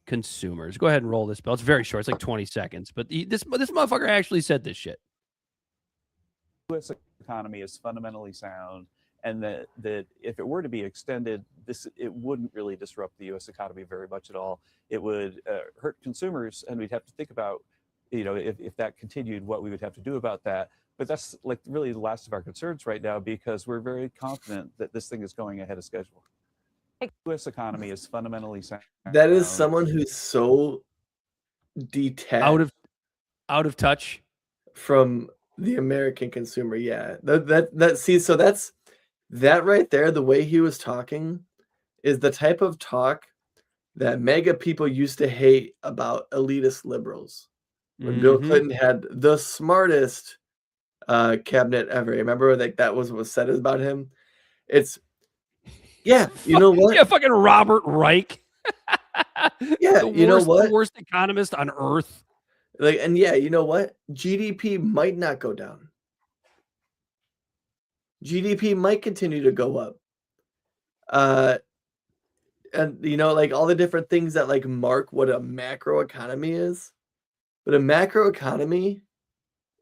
consumers. Go ahead and roll this, Bell. It's very short. It's like 20 seconds. But this motherfucker actually said this shit. The U.S. economy is fundamentally sound, and that if it were to be extended, it wouldn't really disrupt the U.S. economy very much at all. It would hurt consumers, and we'd have to think about, you know, if that continued, what we would have to do about that. But that's like really the last of our concerns right now, because we're very confident that this thing is going ahead of schedule. The U.S. economy is fundamentally sound. That is someone who's so detached, out of touch from the American consumer. Yeah, so that's that right there. The way he was talking is the type of talk that MAGA people used to hate about elitist liberals. When Bill Clinton had the smartest cabinet ever. Remember, like that was what was said about him. It's you know what? Yeah, fucking Robert Reich. Yeah, you know what? The worst economist on earth. Like, and yeah, you know what? GDP might not go down. GDP might continue to go up. And you know, like all the different things that like mark what a macro economy is. But a macro economy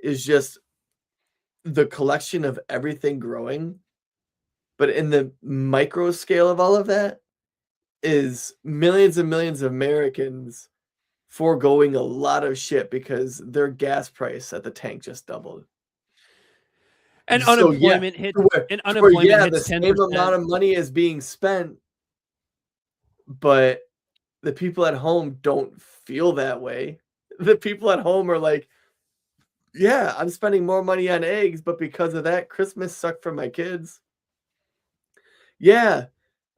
is just the collection of everything growing, but in the micro scale of all of that is millions and millions of Americans foregoing a lot of shit because their gas price at the tank just doubled. And So, unemployment yeah, hit. to where, And to where, unemployment yeah, hits the 10%. same amount of money is being spent, but the people at home don't feel that way. The people at home are like, yeah, I'm spending more money on eggs, but because of that, Christmas sucked for my kids. Yeah,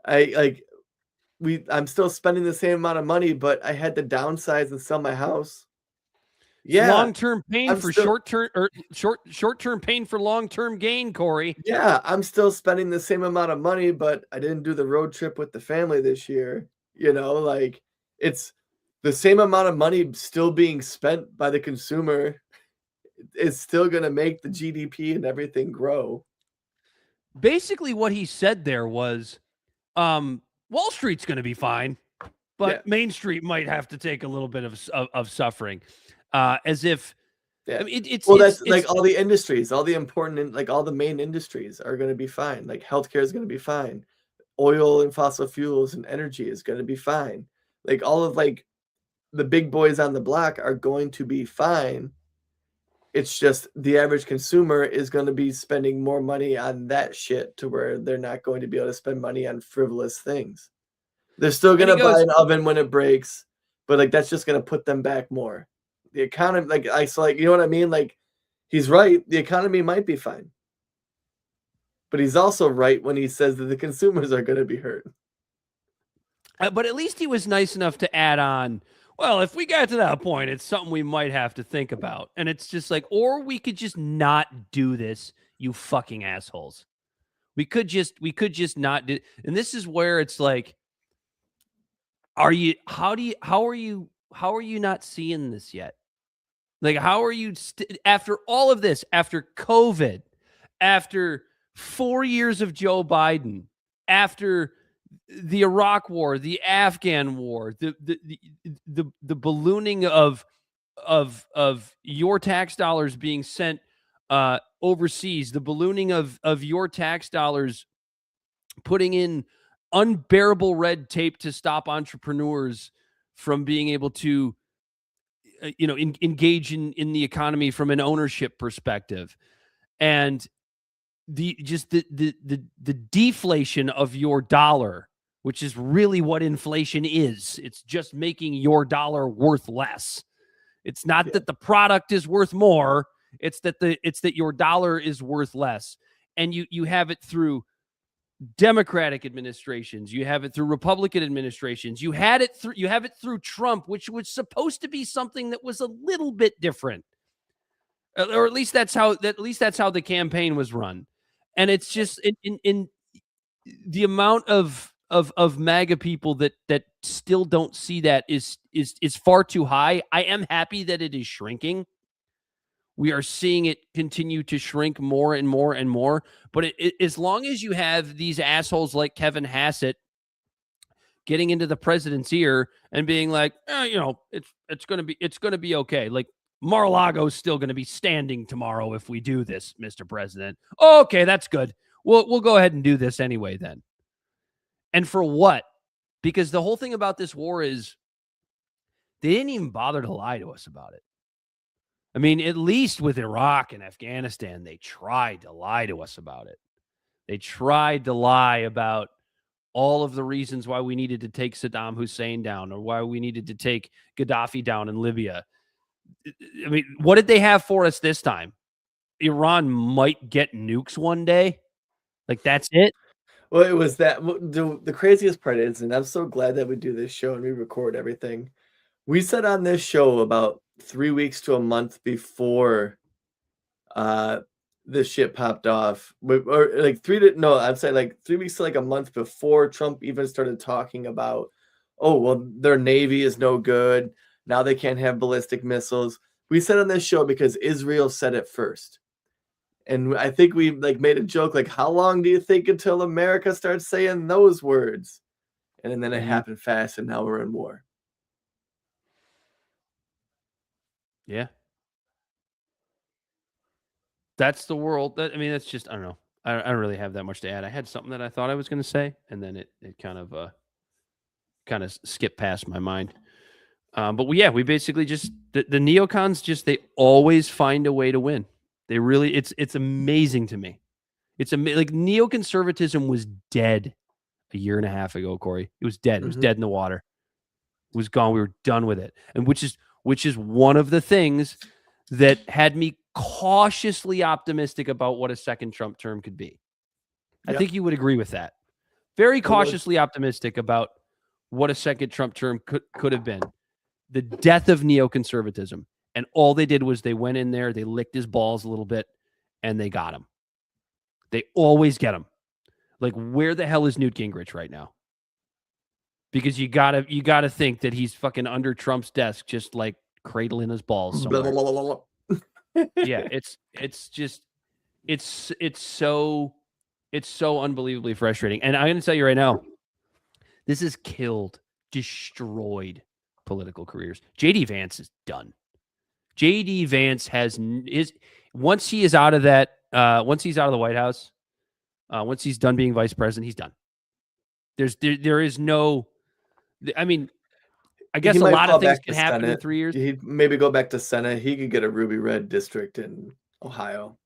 I'm still spending the same amount of money, but I had to downsize and sell my house. Yeah, long-term pain for short-term, or short-term pain for long-term gain, Corey. Yeah, I'm still spending the same amount of money, but I didn't do the road trip with the family this year. You know, like it's the same amount of money still being spent by the consumer. It's still going to make the GDP and everything grow. Basically, what he said there was, Wall Street's going to be fine, but Main Street might have to take a little bit of suffering, as if. Yeah. I mean, it's like all the industries, all the important, like all the main industries are going to be fine. Like healthcare is going to be fine. Oil and fossil fuels and energy is going to be fine. Like all of like the big boys on the block are going to be fine. It's just the average consumer is going to be spending more money on that shit to where they're not going to be able to spend money on frivolous things. They're still going to buy an oven when it breaks, but like that's just going to put them back more. The economy, you know what I mean? Like, he's right. The economy might be fine. But he's also right when he says that the consumers are going to be hurt. But at least he was nice enough to add on, well, if we got to that point, it's something we might have to think about. And it's just like, or we could just not do this, you fucking assholes. We could just not do. And this is where it's like, how are you not seeing this yet? Like, how are you after all of this, after COVID, after 4 years of Joe Biden, after the Iraq War, the Afghan War, the ballooning of your tax dollars being sent overseas, the ballooning of your tax dollars putting in unbearable red tape to stop entrepreneurs from being able to engage in the economy from an ownership perspective, and the deflation of your dollar, which is really what inflation is. It's just making your dollar worth less. It's not that the product is worth more. It's that your dollar is worth less. And you have it through Democratic administrations, you have it through Republican administrations, you have it through Trump, which was supposed to be something that was a little bit different, or at least that's how the campaign was run. And it's just in the amount of MAGA people that still don't see that is far too high. I am happy that it is shrinking. We are seeing it continue to shrink more and more and more. But as long as you have these assholes like Kevin Hassett getting into the president's ear and being like, it's going to be okay. Like, Mar-a-Lago is still going to be standing tomorrow if we do this, Mr. President. Oh, okay, that's good. We'll go ahead and do this anyway then. And for what? Because the whole thing about this war is they didn't even bother to lie to us about it. I mean, at least with Iraq and Afghanistan, they tried to lie to us about it. They tried to lie about all of the reasons why we needed to take Saddam Hussein down or why we needed to take Gaddafi down in Libya. I mean, what did they have for us this time? Iran might get nukes one day. Like, that's it. Well, it was that the craziest part is, and I'm so glad that we do this show and we record everything. We said on this show about 3 weeks to a month before this shit popped off, or like 3 weeks to like a month before Trump even started talking about, oh, well, their Navy is no good. Now they can't have ballistic missiles. We said on this show because Israel said it first. And I think we like made a joke, like, how long do you think until America starts saying those words? And then it happened fast, and now we're in war. Yeah. that's the world. I mean, that's just, I don't know. I don't really have that much to add. I had something that I thought I was going to say, and then it kind of skipped past my mind. But we basically just the neocons they always find a way to win. They really, it's amazing to me. It's like neoconservatism was dead a year and a half ago, Corey. It was dead. It was dead in the water. It was gone. We were done with it. And which is one of the things that had me cautiously optimistic about what a second Trump term could be. I think you would agree with that. Very cautiously optimistic about what a second Trump term could have been. The death of neoconservatism. And all they did was they went in there, they licked his balls a little bit, and they got him. They always get him. Like, where the hell is Newt Gingrich right now? Because you gotta think that he's fucking under Trump's desk, just like cradling his balls somewhere. Yeah, it's so unbelievably frustrating. And I'm gonna tell you right now, this has destroyed political careers. JD Vance is done. JD Vance once he's out of the White House, once he's done being vice president, he's done. There is no, I mean, I guess a lot of things can happen in 3 years. He'd maybe go back to Senate. He could get a ruby red district in Ohio.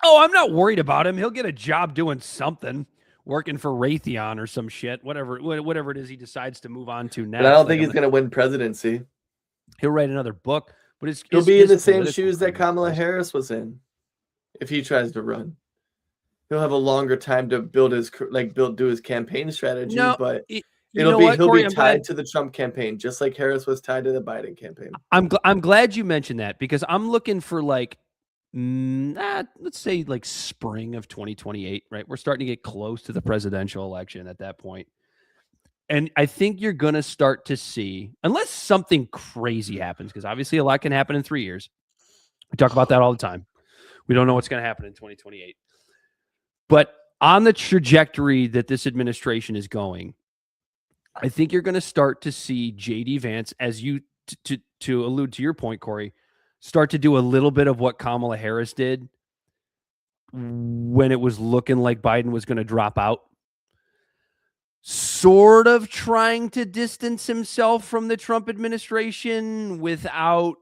Oh, I'm not worried about him. He'll get a job doing something, working for Raytheon or some shit, whatever it is he decides to move on to next. But I don't think he's going to win presidency. He'll write another book, but he'll be in the same shoes that Kamala Harris was in if he tries to run. He'll have a longer time to do his campaign strategy, but he'll be tied to the Trump campaign, just like Harris was tied to the Biden campaign. I'm glad you mentioned that, because I'm looking for let's say like spring of 2028, right? We're starting to get close to the presidential election at that point. And I think you're going to start to see, unless something crazy happens, because obviously a lot can happen in 3 years. We talk about that all the time. We don't know what's going to happen in 2028. But on the trajectory that this administration is going, I think you're going to start to see JD Vance, as you, to allude to your point, Corey, start to do a little bit of what Kamala Harris did when it was looking like Biden was going to drop out. Sort of trying to distance himself from the Trump administration without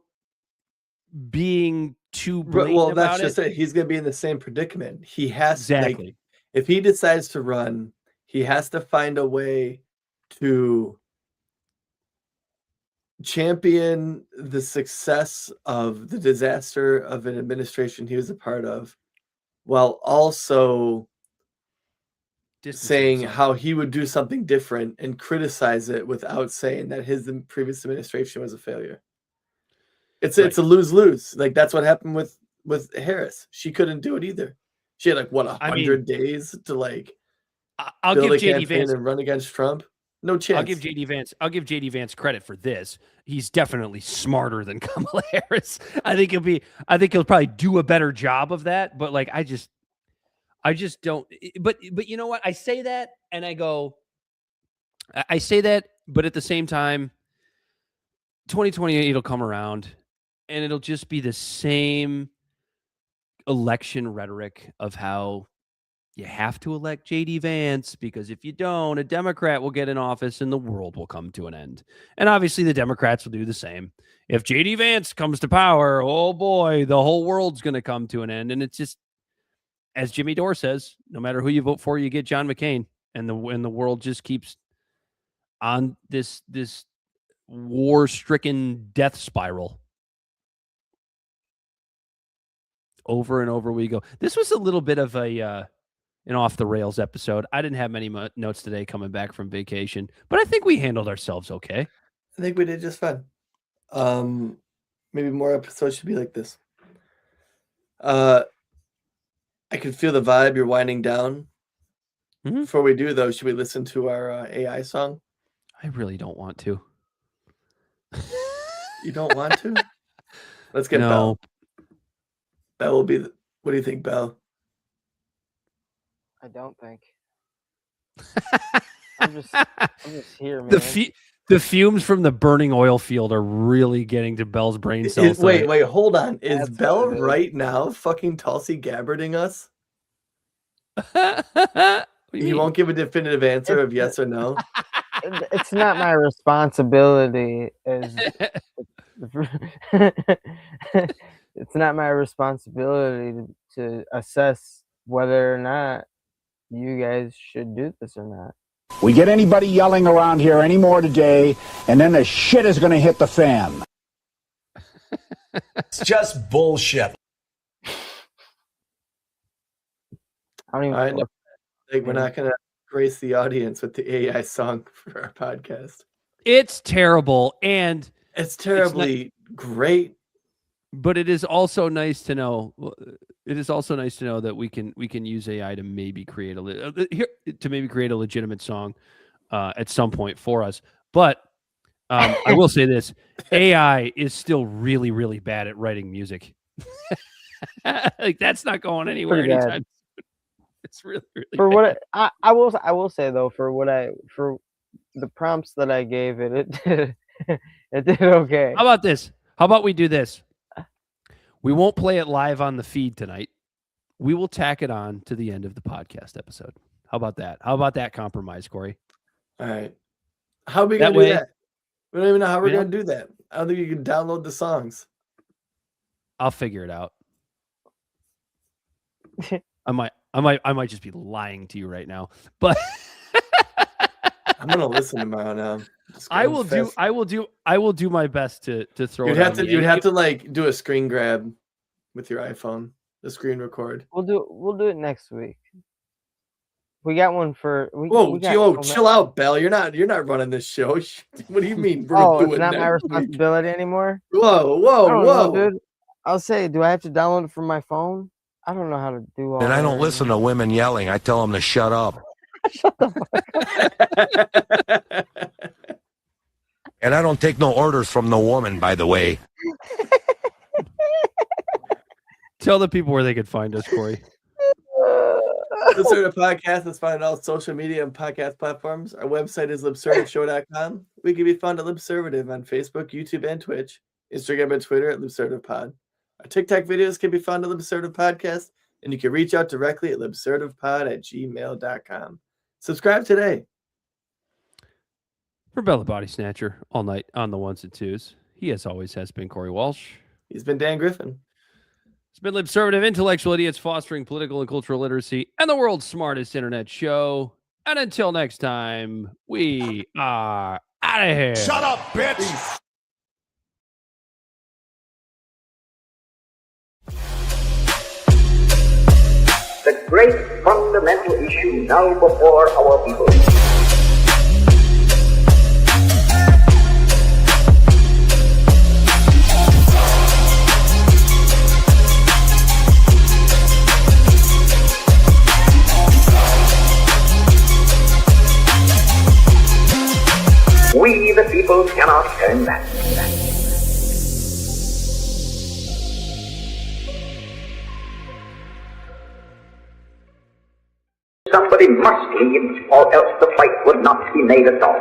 being too blatant about that's just it. He's going to be in the same predicament. He has exactly. If he decides to run, he has to find a way to champion the success of the disaster of an administration he was a part of, while also saying how he would do something different and criticize it without saying that his previous administration was a failure. It's a lose-lose. Like, that's what happened with Harris. She couldn't do it either. She had 100 days to I'll build give a JD campaign Vance and run against Trump. No chance. I'll give JD Vance credit for this. He's definitely smarter than Kamala Harris. I think he'll probably do a better job of that. But I just don't. But you know what? I say that and I go. I say that, but at the same time, 2028 will come around, and it'll just be the same election rhetoric of how you have to elect JD Vance, because if you don't, a Democrat will get in office and the world will come to an end. And obviously the Democrats will do the same. If JD Vance comes to power, oh boy, the whole world's going to come to an end. And it's just, as Jimmy Dore says, no matter who you vote for, you get John McCain, and the world just keeps on this war-stricken death spiral. Over and over we go. This was a little bit of an off the rails episode. I didn't have many notes today coming back from vacation, but I think we handled ourselves okay. I think we did just fine. Maybe more episodes should be like this. I can feel the vibe. You're winding down. Mm-hmm. Before we do, though, should we listen to our AI song? I really don't want to. You don't want to? Let's get No. Belle. Belle will be what do you think, Belle? I don't think. I'm just here, man. The fumes from the burning oil field are really getting to Bell's brain cells. Wait, hold on. Is Bell right now fucking Tulsi Gabbarding us? You won't give a definitive answer of yes or no? It's not my responsibility. It's not my responsibility to assess whether or not you guys should do this or not. We get anybody yelling around here anymore today, and then the shit is going to hit the fan. It's just bullshit. I think we're not going to grace the audience with the AI song for our podcast. It's terrible, and it's terribly great. But it is also nice to know. It is also nice to know that we can use AI to maybe create a legitimate song at some point for us. But I will say this: AI is still really, really bad at writing music. Like that's not going anywhere anytime. It's really, really for bad. What I will say though, for the prompts that I gave it did okay. How about this? How about we do this? We won't play it live on the feed tonight. We will tack it on to the end of the podcast episode. How about that? How about that compromise, Corey? All right. How are we going to do that? We don't even know how we're going to do that. I don't think you can download the songs. I'll figure it out. I might just be lying to you right now, but I'm going to listen tomorrow now. I will do my best to throw you'd it. You'd have to like do a screen grab with your iPhone, the screen record. We'll do it next week. We got one for. Chill out, Bell. You're not running this show. What do you mean? It's not my responsibility anymore. Whoa, dude. I'll say, do I have to download it from my phone? I don't know how to do all. And I don't listen to women yelling. I tell them to shut up. Shut the fuck up. And I don't take no orders from the woman, by the way. Tell the people where they could find us, Corey. Libservative Podcast is found on all social media and podcast platforms. Our website is libservativeshow.com. We can be found at Libservative on Facebook, YouTube, and Twitch. Instagram and Twitter at LibservativePod. Our TikTok videos can be found at Libservative Podcast, and you can reach out directly at libservativepod@gmail.com. Subscribe today. For Bella Body Snatcher, all night on the ones and twos. He, as always, has been Corey Walsh. He's been Dan Griffin. It's been Libservative Intellectual Idiots fostering political and cultural literacy and the world's smartest internet show. And until next time, we are out of here. Shut up, bitch! The great fundamental issue now before our people. We, the people, cannot turn back. Somebody must lead, or else the fight would not be made at all.